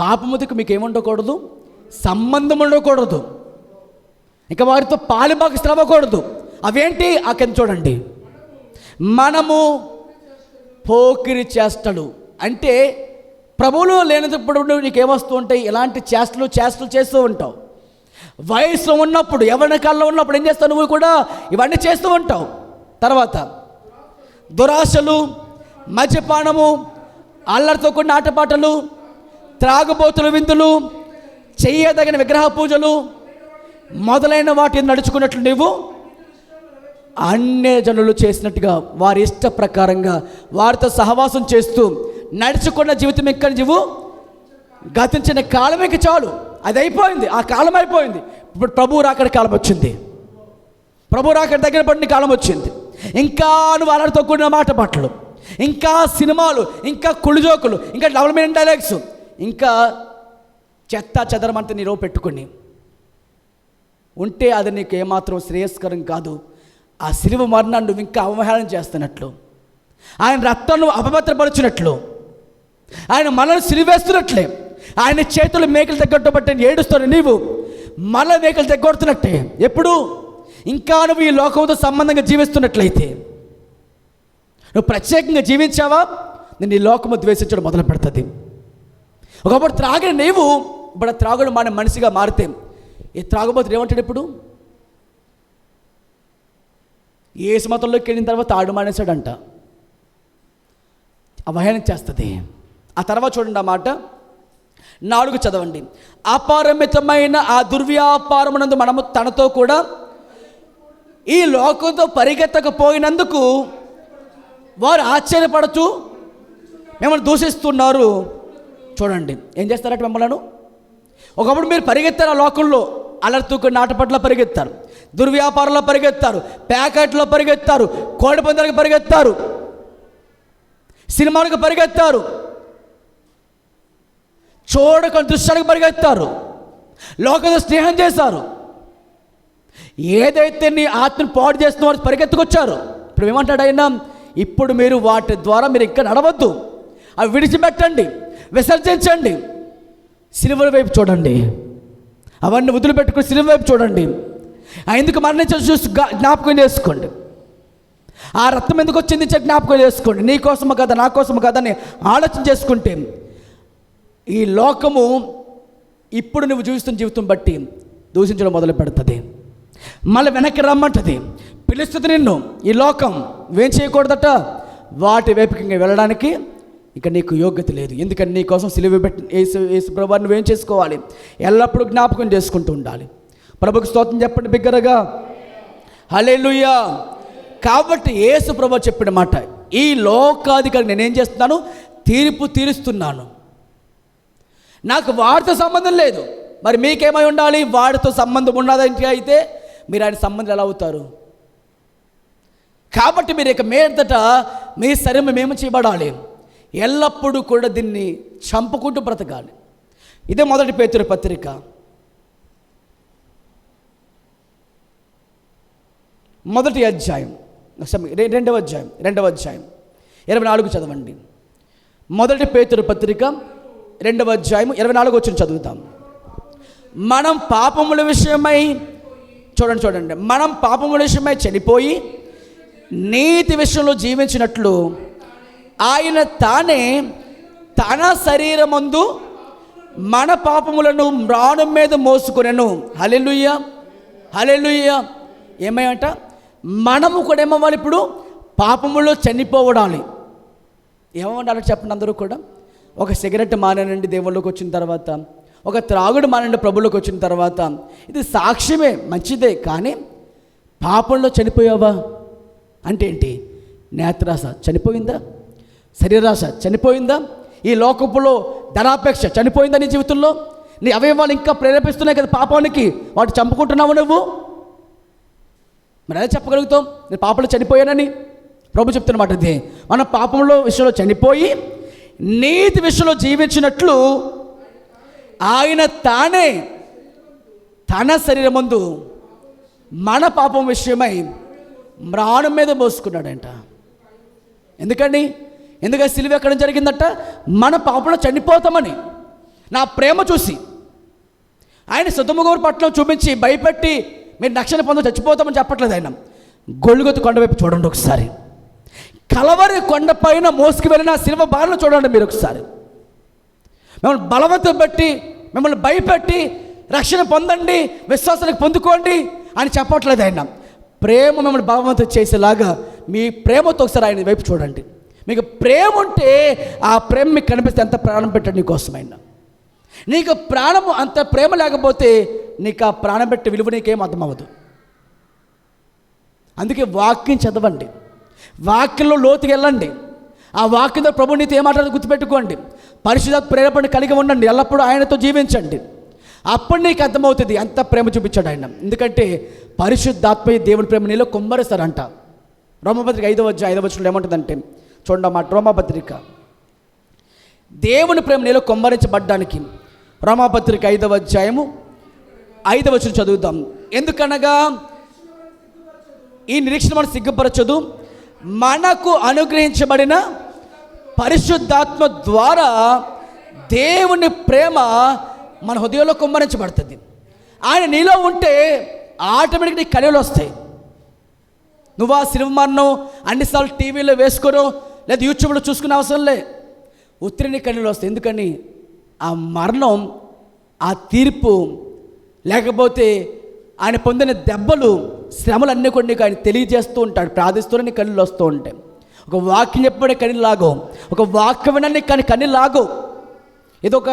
పాపముతో మీకు ఏముండకూడదు? సంబంధం ఉండకూడదు. ఇక వారితో పాలుభాగస్తులు అవ్వకూడదు. అవేంటి? ఆ కింద చూడండి. మనము పోకిరి చేష్టలు అంటే ప్రభువులో లేనప్పుడు నీకేమొస్తూ ఉంటాయి? ఇలాంటి చేష్టలు చేస్తూ ఉంటావు. వయసులో ఉన్నప్పుడు, యవ్వన కాలంలో ఉన్నప్పుడు ఏం చేస్తావు? నువ్వు కూడా ఇవన్నీ చేస్తూ ఉంటావు. తర్వాత దురాశలు, మద్యపానము, అల్లరితో కూడిన ఆటపాటలు, త్రాగుబోతులు, విందులు, చెయ్యదగిన విగ్రహ పూజలు మొదలైన వాటిని నడుచుకున్నట్లు నీవు అన్య జనులు చేసినట్టుగా వారి ఇష్ట ప్రకారంగా వారితో సహవాసం చేస్తూ నడుచుకున్న జీవితం ఎక్కడ నీవు గతించిన కాలం ఇక చాలు. అది అయిపోయింది, ఆ కాలం అయిపోయింది. ఇప్పుడు ప్రభువు రాకడ కాలం వచ్చింది. ప్రభువు రాకడ దగ్గర పడిన కాలం వచ్చింది. ఇంకా నువ్వు అల్లరితో కూడిన మాట పాటలు, ఇంకా సినిమాలు, ఇంకా కుళ్ళుజోకులు, ఇంకా డెవలప్మెంట్ డైలాగ్స్, ఇంకా చెత్త చెదరమంతా నీలో పెట్టుకుని ఉంటే అది నీకు ఏమాత్రం శ్రేయస్కరం కాదు. ఆ సిలువ మరణాన్ని నువ్వు ఇంకా అవహేళన చేస్తున్నట్లు, ఆయన రక్తాన్ని నువ్వు అపవిత్రపరచినట్లు, ఆయన మనల్ని సిలువేస్తున్నట్లే, ఆయన చేతులు మేకలు తగ్గట్టు బట్టి ఏడుస్తాను నీవు మళ్ళీ మేకలు తగ్గొడుతున్నట్టే. ఎప్పుడు? ఇంకా నువ్వు ఈ లోకంతో సంబంధంగా జీవిస్తున్నట్లయితే, నువ్వు ప్రత్యేకంగా జీవించావా, నేను ఈ లోకము ద్వేషించడం మొదలు పెడుతుంది. ఒకప్పుడు త్రాగిన నీవు ఇప్పుడు త్రాగుడు మన మనిషిగా మారితే ఈ త్రాగుబోతుడు ఏమంటాడు? ఇప్పుడు యేసు మతంలోకి వెళ్ళిన తర్వాత ఆడు మానేశాడంట. అవహేళన చేస్తుంది. ఆ తర్వాత చూడండి ఆ మాట 4 చదవండి. అపారమితమైన ఆ దుర్వ్యాపారమునందు మనము తనతో కూడా ఈ లోకంతో పరిగెత్తకపోయినందుకు వారు ఆశ్చర్యపడుతూ మిమ్మల్ని దూషిస్తున్నారు. చూడండి ఏం చేస్తారట మిమ్మల్ని. ఒకప్పుడు మీరు పరిగెత్తారు, ఆ లోకంలో అలర్తూకు నాటపట్ల పరిగెత్తారు, దుర్వ్యాపారంలో పరిగెత్తారు, ప్యాకెట్లో పరిగెత్తారు, కోడి పందాలకు పరిగెత్తారు, సినిమాలకు పరిగెత్తారు, చూడక దృశ్యాలకు పరిగెత్తారు, లోకంతో స్నేహం చేశారు. ఏదైతే నీ ఆత్మను పాడు చేస్తున్న పరిగెత్తుకొచ్చారు. ఇప్పుడు ఏమంటాడు ఆయన? ఇప్పుడు మీరు వాటి ద్వారా మీరు ఇంకా నడవద్దు, అవి విడిచిపెట్టండి, విసర్జించండి, సిలువ వైపు చూడండి, అవన్నీ వదిలిపెట్టుకుని సిలువ వైపు చూడండి. ఎందుకు మరణించాల్సి చూసి జ్ఞాపకం చేసుకోండి. ఆ రక్తం ఎందుకు వచ్చింది జ్ఞాపకం చేసుకోండి. నీ కోసము కదా నా కోసము కదా అని ఆలోచన చేసుకుంటే ఈ లోకము ఇప్పుడు నువ్వు జీవిస్తున్న జీవితం బట్టి దూషించడం మొదలు పెడుతుంది. మళ్ళీ వెనక్కి రమ్మంటుంది, పిలుస్తుంది నిన్ను. ఈ లోకం నువ్వేం చేయకూడదట, వాటి వైపుకి వెళ్ళడానికి ఇక నీకు యోగ్యత లేదు. ఎందుకంటే నీ కోసం సిలువ పెట్టి యేసు ప్రభువాన్ని నువ్వేం చేసుకోవాలి, ఎల్లప్పుడూ జ్ఞాపకం చేసుకుంటూ ఉండాలి. ప్రభుకి స్తోత్రం చెప్పండి బిగ్గరగా, హల్లెలూయా. కాబట్టి యేసు ప్రభు చెప్పిన మాట, ఈ లోకాధికారి నేనేం చేస్తున్నాను, తీర్పు తీరుస్తున్నాను. నాకు వాడితో సంబంధం లేదు. మరి మీకేమై ఉండాలి, వాడితో సంబంధం ఉన్నదంటే అయితే మీరు ఆయన సంబంధం ఎలా అవుతారు? కాబట్టి మీరు ఇక మీదట మీ శరీరం మేము చేయబడాలి, ఎల్లప్పుడూ కూడా దీన్ని చంపుకుంటూ బ్రతకాలి. ఇదే మొదటి పేతురు పత్రిక 1వ అధ్యాయం 2వ అధ్యాయం 24 చదవండి. మొదటి పేతురు పత్రిక 2వ అధ్యాయం 24 వచ్చిన చదువుతాం. మనం పాపముల విషయమై చూడండి, మనం పాపముల విషయమై చనిపోయి నీతి విషయంలో జీవించినట్లు ఆయన తానే తన శరీరమందు మన పాపములను మ్రాణం మీద మోసుకొనెను. హల్లెలూయా, హల్లెలూయా. ఏమయ్యంట, మనము కూడా ఏమవ్వాలి, ఇప్పుడు పాపములో చనిపోవడాలి. ఏమవ్వాలి చెప్పండి అందరూ కూడా. ఒక సిగరెట్ మానేనండి దేవుళ్ళకి వచ్చిన తర్వాత, ఒక త్రాగుడు మానండి ప్రభులోకి వచ్చిన తర్వాత, ఇది సాక్ష్యమే, మంచిదే. కానీ పాపంలో చనిపోయావా అంటే ఏంటి? నేత్రాశ చనిపోయిందా? శరీరాశ చనిపోయిందా? ఈ లోకపులో ధనాపేక్ష చనిపోయిందా నీ జీవితంలో? నీ అవయవాలు ఇంకా ప్రేరేపిస్తున్నాయి కదా పాపానికి, వాటి చంపుకుంటున్నావు నువ్వు. మరి ఎలా చెప్పగలుగుతాం నేను పాపంలో చనిపోయానని? ప్రభు చెప్తున్నమాట ఇది. మన పాపంలో విషయంలో చనిపోయి నీతి విషయంలో జీవించినట్లు ఆయన తానే తన శరీరమందు మన పాపం విషయమై మ్రాణం మీద మోసుకున్నాడంట. ఎందుకండి? ఎందుకంటే సిలువ ఎక్కడ జరిగిందట, మన పాపంలో చనిపోతామని. నా ప్రేమ చూసి ఆయన సుధమగోరు పట్టణం చూపించి భయపెట్టి మీరు రక్షణ పొంద చచ్చిపోతామని చెప్పట్లేదు ఆయన. గొల్గొతు కొండ వైపు చూడండి ఒకసారి, కలవరి కొండ పైన మోసుకు వెళ్ళిన సిలువ బారిన చూడండి మీరు ఒకసారి. మిమ్మల్ని బలవంతం పెట్టి, మిమ్మల్ని భయపెట్టి రక్షణ పొందండి, విశ్వాసానికి పొందుకోండి అని చెప్పట్లేదు ఆయన. ప్రేమ మిమ్మల్ని బలవంతం చేసేలాగా మీ ప్రేమతో ఒకసారి ఆయన వైపు చూడండి. మీకు ప్రేమ ఉంటే ఆ ప్రేమ మీకు కనిపిస్తే ఎంత ప్రాణం పెట్టాడు నీకోసమైనా. నీకు ప్రాణము అంత ప్రేమ లేకపోతే నీకు ఆ ప్రాణం పెట్టే విలువ నీకేం అర్థమవ్వదు. అందుకే వాక్యం చదవండి, వాక్యంలో లోతుకి వెళ్ళండి. ఆ వాక్యంతో ప్రభు నీతో ఏమాటారో గుర్తుపెట్టుకోండి. పరిశుద్ధాత్మ ప్రేరేపణ కలిగి ఉండండి, ఎల్లప్పుడూ ఆయనతో జీవించండి. అప్పుడు నీకు అర్థమవుతుంది ఎంత ప్రేమ చూపించాడు ఆయన. ఎందుకంటే పరిశుద్ధాత్మ దేవుని ప్రేమ నీలో కుమ్మరిస్తారంట. రోమపత్రిక 5వ అధ్యాయం 5వ వచనంలో ఏమంటుందంటే చూడండి మాట, రోమపత్రిక దేవుని ప్రేమ నీలో కుమ్మరించబడ్డానికి రోమపత్రిక 5వ అధ్యాయము 5వ వచనం చదువుతాం. ఎందుకనగా ఈ నిరీక్షణ మనం సిగ్గుపరచదు, మనకు అనుగ్రహించబడిన పరిశుద్ధాత్మ ద్వారా దేవుని ప్రేమ మన హృదయంలో కుమ్మరించబడుతుంది. ఆయన నీలో ఉంటే ఆటోమేటిక్గా నీ కళలు వస్తాయి. నువ్వు ఆ సినిమాను అన్నిసార్లు టీవీలో వేసుకోను లేదా యూట్యూబ్లో చూసుకునే అవసరం లే, ఉత్తిరి నీ కళలు వస్తాయి. ఎందుకని? ఆ మరణం, ఆ తీర్పు, లేకపోతే ఆయన పొందిన దెబ్బలు, శ్రమలు అన్నీ కూడా నీకు ఆయన తెలియజేస్తూ ఉంటాడు, ప్రార్థిస్తూనే నీ కళ్ళు వస్తూ ఉంటాయి. ఒక వాక్యం చెప్పబడే కళ్ళు లాగో, ఒక వాక్యం వినని కానీ కళ్ళు లాగో. ఏదో ఒక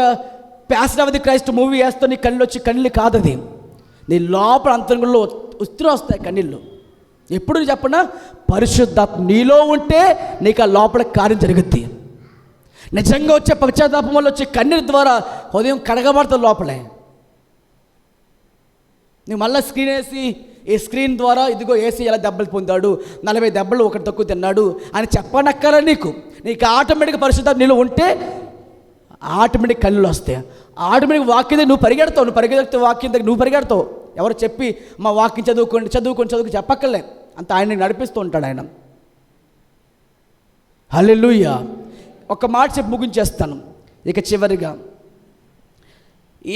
passion of the Christ movie వేస్తూ నీ కళ్ళు వచ్చి కళ్ళు కాదు, అది నీ లోపల అంతరంగంలో ఉత్తిరి వస్తాయి కన్నీళ్ళు. ఎప్పుడు చెప్పనా, పరిశుద్ధాత్మ నీలో ఉంటే నీకు ఆ లోపల కార్యం జరుగుద్ది. నిజంగా వచ్చే పశ్చాత్తాపం వల్ల వచ్చే కన్నీరు ద్వారా ఉదయం కడగబడుతుంది లోపలే. నువ్వు మళ్ళీ స్క్రీన్ వేసి ఈ స్క్రీన్ ద్వారా ఇదిగో ఏసీ ఎలా దెబ్బలు పొందాడు, 40 దెబ్బలు ఒకటి తక్కువ తిన్నాడు అని చెప్పనక్కర. నీకు ఆటోమేటిక్గా పరిశుద్ధాత్మ నీలో ఉంటే ఆటోమేటిక్ కళ్ళు వస్తాయి. ఆటోమేటిక్ వాక్యం దగ్గర నువ్వు పరిగెడితే వాక్యం దగ్గర నువ్వు పరిగెడతావు. ఎవరు చెప్పి మా వాక్యం చదువుకొని చెప్పక్కర్లే, అంత ఆయన నడిపిస్తూ ఉంటాడు ఆయన. హల్లెలూయా. ఒక మాట చెప్పి ముగించేస్తాను. ఇక చివరిగా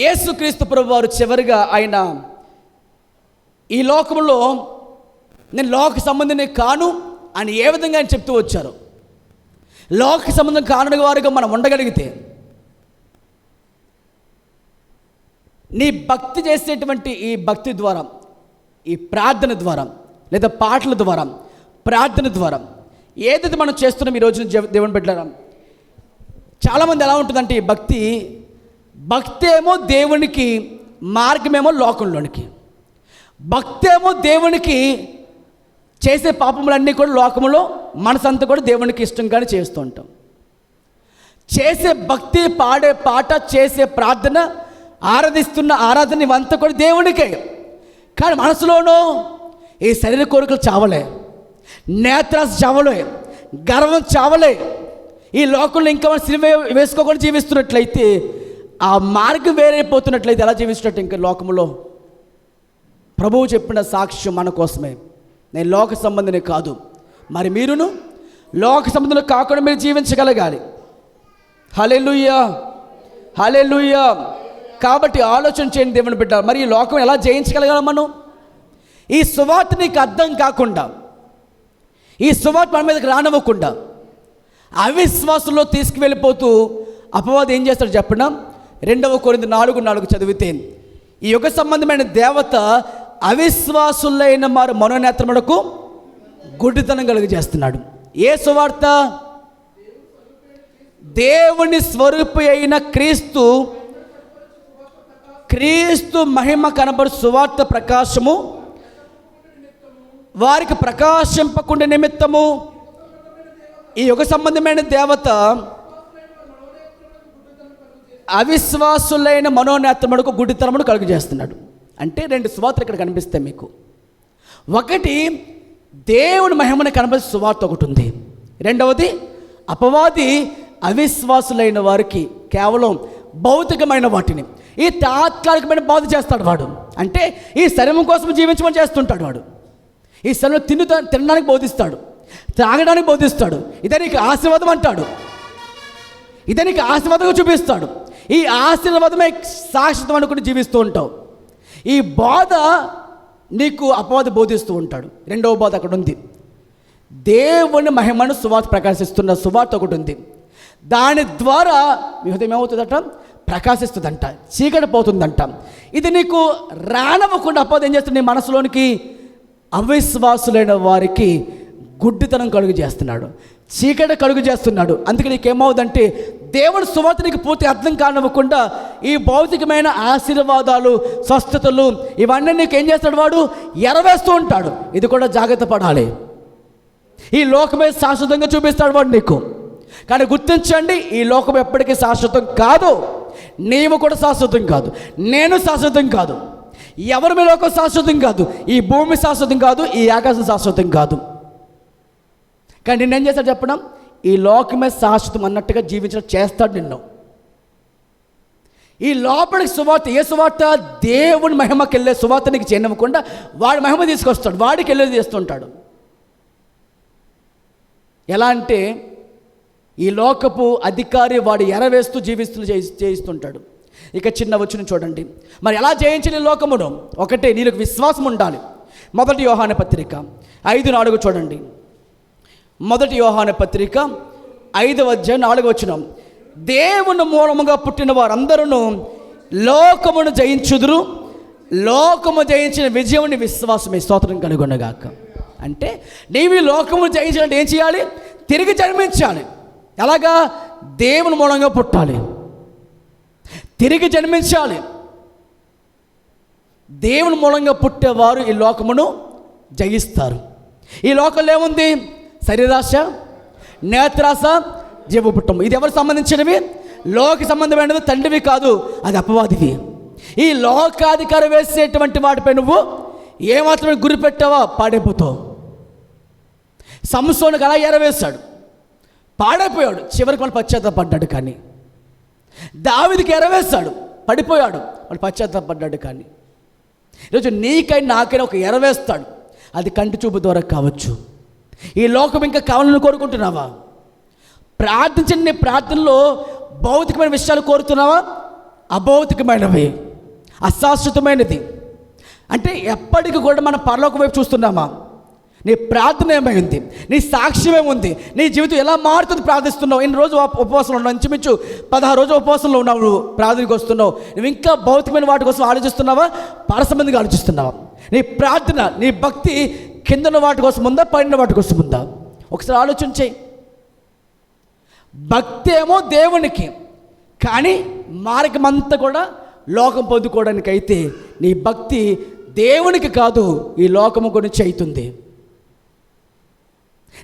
యేసుక్రీస్తు ప్రభువారు చివరిగా ఆయన ఈ లోకంలో నేను లోక సంబంధిని కాను అని ఏ విధంగా ఆయన చెప్తూ వచ్చారు. లోక సంబంధం కాని వారుగా మనం ఉండగలిగితే, నీ భక్తి చేసేటువంటి ఈ భక్తి ద్వారా, ఈ ప్రార్థన ద్వారా, లేదా పాటల ద్వారా, ప్రార్థన ద్వారా ఏదైతే మనం చేస్తున్నాం ఈ రోజున దేవుని బిడ్డలారా, చాలామంది ఎలా ఉంటుందంటే ఈ భక్తి ఏమో దేవునికి, మార్గమేమో లోకంలోనికి. భక్తి ఏమో దేవునికి, చేసే పాపములన్నీ కూడా లోకంలో, మనసంతా కూడా దేవునికి ఇష్టంగానే చేస్తూ ఉంటాం. చేసే భక్తి, పాడే పాట, చేసే ప్రార్థన, ఆరాధిస్తున్న ఆరాధన ఇవంతా కూడా దేవునికే. కానీ మనసులోనూ ఈ శరీర కోరికలు చావలే, నేత్రాస చావలే, గర్వం చావలే. ఈ లోకంలో ఇంకా మనం సిలువ వేసుకోకుండా జీవిస్తున్నట్లయితే, ఆ మార్గం వేరైపోతున్నట్లయితే ఎలా జీవిస్తున్నట్టు ఇంకా లోకంలో? ప్రభువు చెప్పిన సాక్ష్యం మన కోసమే, నేను లోక సంబంధిని కాదు, మరి మీరును లోక సంబంధులు కాకుండా మీరు జీవించగలగాలి. హల్లెలూయా, హల్లెలూయా. కాబట్టి ఆలోచన చేయండి దేవుని బిడ్డ, మరి ఈ లోకం ఎలా జయించగలగాలి మనం? ఈ సువార్త నీకు అర్థం కాకుండా, ఈ సువార్త మన మీదకి రానివ్వకుండా అవిశ్వాసంలో తీసుకువెళ్ళిపోతూ అపవాది ఏం చేస్తాడు చెప్పిన? 2 కొరింథీ 4:4 చదివితే, ఈ యుగ సంబంధమైన దేవత అవిశ్వాసులైన వారి మనోనేత్రములకు గుడ్డితనం కలుగజేస్తున్నాడు. ఏ సువార్త? దేవుని స్వరూపి అయిన క్రీస్తు మహిమ కనబడు సువార్త ప్రకాశము వారికి ప్రకాశింపకుండా నిమిత్తము ఈ యుగ సంబంధమైన దేవత అవిశ్వాసులైన మనోనేత్రములకు గుడ్డితనమును కలుగజేస్తున్నాడు. అంటే 2 సువార్తలు ఇక్కడ కనిపిస్తాయి మీకు. ఒకటి దేవుని మహిమను కనబడే సువార్త ఒకటి ఉంది. రెండవది అపవాది అవిశ్వాసులైన వారికి కేవలం భౌతికమైన వాటిని, ఈ తాత్కాలికమైన బాధ చేస్తాడు వాడు. అంటే ఈ శరీరం కోసం జీవించమని చేస్తుంటాడు వాడు. ఈ శరీరం తినడానికి బోధిస్తాడు, త్రాగడానికి బోధిస్తాడు, ఇదే నీకు ఆశీర్వాదం అంటాడు, ఇదే నీకు ఆశీర్వాదంగా చూపిస్తాడు. ఈ ఆశీర్వాదమే శాశ్వతం అనుకుని జీవిస్తూ ఉంటావు. ఈ బాధ నీకు అపవాది బోధిస్తూ ఉంటాడు. రెండవ బాధ అక్కడ ఉంది. దేవుని మహిమను సువార్త ప్రకాశిస్తున్న సువార్త ఒకటి ఉంది. దాని ద్వారా మీ హృదయం ఏమవుతుందట? ప్రకాశిస్తుందంట, చీకటి పోతుందంట. ఇది నీకు రానవ్వకుండా అపవాది ఏం చేస్తుంది? నీ మనసులోనికి అవిశ్వాసులైన వారికి గుడ్డితనం కలుగు చేస్తున్నాడు, చీకటి కలుగు చేస్తున్నాడు. అందుకే నీకేమవుతుందంటే దేవుడి సువార్త నీకు పూర్తి అర్థం కానివ్వకుండా ఈ భౌతికమైన ఆశీర్వాదాలు, స్వస్థతలు ఇవన్నీ నీకు ఏం చేస్తాడు? వాడు ఎరవేస్తూ ఉంటాడు. ఇది కూడా జాగ్రత్త పడాలి. ఈ లోకమే శాశ్వతంగా చూపిస్తాడు వాడు నీకు. కానీ గుర్తించండి, ఈ లోకం ఎప్పటికీ శాశ్వతం కాదు. నీవు కూడా శాశ్వతం కాదు, నేను శాశ్వతం కాదు, ఎవరి మీ లోకం శాశ్వతం కాదు, ఈ భూమి శాశ్వతం కాదు, ఈ ఆకాశం శాశ్వతం కాదు. కానీ నిన్నేం చేస్తాడు చెప్పడం? ఈ లోకమే శాశ్వతం అన్నట్టుగా జీవించడం చేస్తాడు నిన్ను. ఈ లోపలికి సువార్త, ఏ సువార్త? దేవుని మహిమకి వెళ్ళే సువార్త నీకు చేయనివ్వకుండా వాడి మహిమ తీసుకొస్తాడు, వాడికి వెళ్ళేది చేస్తుంటాడు. ఎలా అంటే ఈ లోకపు అధికారి వాడు ఎరవేస్తూ చేయిస్తుంటాడు. ఇక చిన్న వచ్చిన చూడండి, మరి ఎలా జయించిన లోకమును? ఒకటే, నీకు విశ్వాసం ఉండాలి. 1 యోహాను పత్రిక 5:4 చూడండి. 1 యోహాను పత్రిక 5:4 దేవుని మూలముగా పుట్టిన వారందరూ లోకమును జయించుదురు, లోకము జయించిన విజయముని విశ్వాసమే. స్తోత్రం కలుగునగాక. అంటే నీవు ఈ లోకమును జయించాలంటే ఏం చేయాలి? తిరిగి జన్మించాలి. ఎలాగా? దేవుని మూలంగా పుట్టాలి, తిరిగి జన్మించాలి. దేవుని మూలంగా పుట్టేవారు ఈ లోకమును జయిస్తారు. ఈ లోకంలో ఏముంది? శరీరాశ, నేత్రాశ, జీవపుట్టము. ఇది ఎవరికి సంబంధించినవి? లోక సంబంధమైనవి, తండ్రివి కాదు, అది అపవాదివి. ఈ లోకాధికారం వేసేటువంటి వాటిపై నువ్వు ఏమాత్రమే గురి పెట్టావా పాడైపోతావు. సంసోనుకు అలా ఎరవేశాడు, పాడైపోయాడు, చివరికి వాళ్ళు పశ్చాత్తాపడ్డాడు. కానీ దావీదుకి ఎరవేశాడు, పడిపోయాడు, వాళ్ళు పశ్చాత్తాపడ్డాడు. కానీ ఈరోజు నీకైనా నాకైనా ఒక ఎరవేస్తాడు. అది కంటి చూపు ద్వారా కావచ్చు. ఈ లోకం ఇంకా కావాలని కోరుకుంటున్నావా? ప్రార్థించిన నీ ప్రార్థనలో భౌతికమైన విషయాలు కోరుతున్నావా? అభౌతికమైనవి, అశాశ్వతమైనది. అంటే ఎప్పటికీ కూడా మనం పరలోకం వైపు చూస్తున్నామా? నీ ప్రార్థన ఏమైంది? నీ సాక్ష్యం ఏముంది? నీ జీవితం ఎలా మారుతుంది? ప్రార్థిస్తున్నావు. ఇన్ని రోజు ఉపవాసంలో ఉన్నావు, ఇంచుమించు 16 రోజులు ఉపవాసంలో ఉన్నావు, నువ్వు ప్రార్థనకి వస్తున్నావు. నువ్వు ఇంకా భౌతికమైన వాటి కోసం ఆలోచిస్తున్నావా, పరసంబంధిగా ఆలోచిస్తున్నావా? నీ ప్రార్థన, నీ భక్తి కిందన వాటి కోసం ఉందా, పైన వాటి కోసం ఉందా? ఒకసారి ఆలోచన చేయి. భక్తి ఏమో దేవునికి, కానీ మార్గం అంతా కూడా లోకం పొందుకోవడానికి అయితే నీ భక్తి దేవునికి కాదు, ఈ లోకము గురించి అవుతుంది.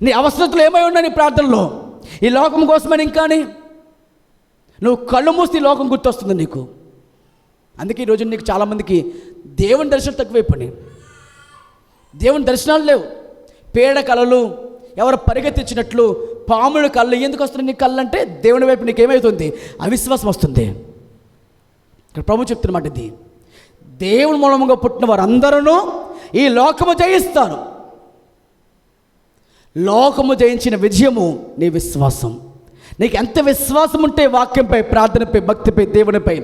నీ అవసరతలు ఏమై ఉన్నాయి నీ ప్రార్థనలో? ఈ లోకం కోసమని ఇంకాని నువ్వు కళ్ళు మూస్తే ఈ లోకం గుర్తొస్తుంది నీకు. అందుకే ఈరోజు నీకు చాలామందికి దేవుని దర్శనం తక్కువైపోయి, దేవుని దర్శనాలు లేవు. పేడ కళలు, ఎవరు పరిగెత్తించినట్లు పాముల కళ్ళు ఎందుకు వస్తున్నాయి నీ కళ్ళు అంటే, దేవుని వైపు నీకేమవుతుంది? అవిశ్వాసం వస్తుంది. ఇక్కడ ప్రభు చెప్తున్నమాట, ఇది దేవుని మూలముగా పుట్టిన వారందరూ ఈ లోకము జయిస్తారు. లోకము జయించిన విజయము నీ విశ్వాసం. నీకు ఎంత విశ్వాసం ఉంటే వాక్యంపై, ప్రార్థనపై, భక్తిపై, దేవునిపై,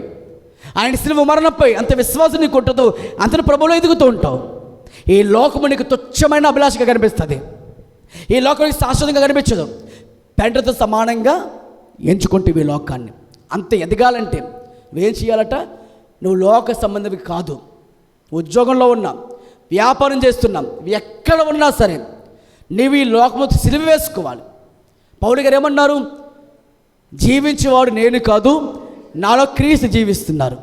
ఆయన శిలువ మరణంపై అంత విశ్వాసం నీకు ఉంటుందో అంతను ప్రభువులో ఎదుగుతూ ఉంటావు. ఈ లోకము నీకు తుచ్చమైన అభిలాషగా కనిపిస్తుంది. ఈ లోకానికి శాశ్వతంగా కనిపించదు. పెంటతో సమానంగా ఎంచుకుంటే ఈ లోకాన్ని. అంత ఎదగాలంటే నువ్వేం చేయాలట? నువ్వు లోక సంబంధవి కాదు. ఉద్యోగంలో ఉన్నా, వ్యాపారం చేస్తున్నా, ఎక్కడ ఉన్నా సరే నీవు ఈ లోకము సిలువ వేసుకోవాలి. పౌలు గారు ఏమన్నారు? జీవించేవాడు నేను కాదు, నాలో క్రీస్తు జీవిస్తున్నారు.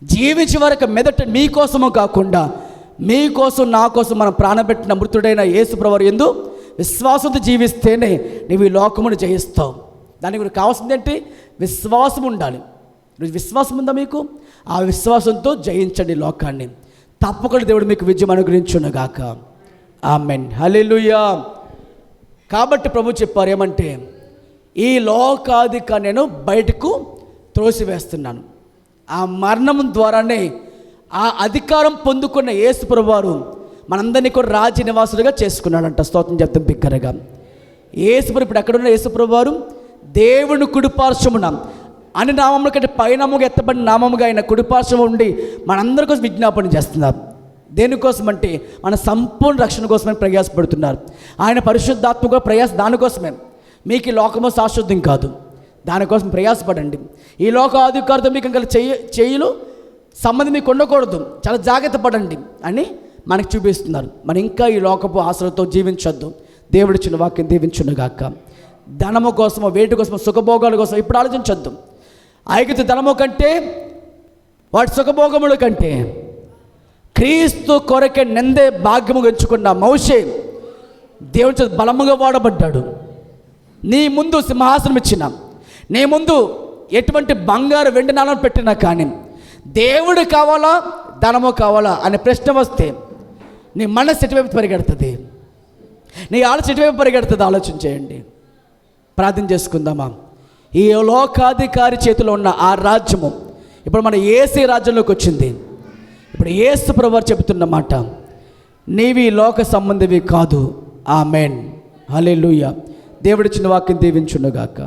జీవించే వరకు మెదట మీకోసము కాకుండా మీకోసం, నా కోసం మనం ప్రాణపెట్టిన మృతుడైన యేసు ప్రభువు యందు విశ్వాసంతో జీవిస్తేనే నువ్వు ఈ లోకమును జయిస్తావు. దానికి మీకు కావాల్సింది ఏంటి? విశ్వాసం ఉండాలి. విశ్వాసం ఉందా మీకు? ఆ విశ్వాసంతో జయించండి లోకాన్ని. తప్పకుండా దేవుడు మీకు విజయం అనుగ్రహించునుగాక. ఆమెన్. హల్లెలూయా. కాబట్టి ప్రభు చెప్పారు ఏమంటే, ఈ లోకాధిక నేను బయటకు త్రోసివేస్తున్నాను. ఆ మరణం ద్వారానే ఆ అధికారం పొందుకున్న యేసు ప్రభువారు మనందరినీ కూడా రాజ్య నివాసులుగా చేసుకున్నాడంట. స్తోత్రం చెప్తాం బిగ్గరగా. యేసు ప్రభు ఇప్పుడు ఎక్కడున్న యేసు ప్రభువారు దేవుని కుడిపార్శ్వమున అని నామముల కంటే పైనామముగా ఎత్తబడిన నామముగా ఆయన కుడిపార్శ్వము ఉండి మనందరి కోసం విజ్ఞాపన చేస్తున్నారు. దేనికోసం అంటే మన సంపూర్ణ రక్షణ కోసమే ప్రయాసపడుతున్నారు. ఆయన పరిశుద్ధాత్మక ప్రయాస దానికోసమే. మీకు ఈ లోకము శాశ్వతం కాదు, దానికోసం ప్రయాసపడండి. ఈ లోక అధికారితో మీకు ఇంకా చేయులు సంబంధం మీకు ఉండకూడదు, చాలా జాగ్రత్త పడండి అని మనకు చూపిస్తున్నారు. మనం ఇంకా ఈ లోకపు ఆశలతో జీవించొద్దు. దేవుడిచ్చిన వాక్యం దీవించునుగాక. ధనము కోసమో, వేటి కోసమో, సుఖభోగాల కోసం ఇప్పుడు ఆలోచించొద్దు. ఐగుప్తు ధనము కంటే, వాటి సుఖభోగముల కంటే క్రీస్తు కొరకే నిందే భాగ్యము ఎంచుకున్న మోషే దేవుని చేత బలముగా వాడబడ్డాడు. నీ ముందు సింహాసనం ఇచ్చిన, నీ ముందు ఎటువంటి బంగారు వెండి నాణం పెట్టినా కానీ దేవుడు కావాలా, ధనము కావాలా అనే ప్రశ్న వస్తే నీ మనసు ఎటువైపు పరిగెడుతుంది, నీ ఆలోచన ఎటువైపు పరిగెడుతుంది? ఆలోచన చేయండి. ప్రార్థన చేసుకుందామా? ఈ లోకాధికారి చేతిలో ఉన్న ఆ రాజ్యము ఇప్పుడు మన యేసు రాజ్యంలోకి వచ్చింది. ఇప్పుడు యేసు ప్రభువు చెబుతున్న మాట, నీవి లోక సంబంధివి కాదు. ఆమెన్. హల్లెలూయా. దేవుడిచ్చిన వాక్యం దీవించునుగాక.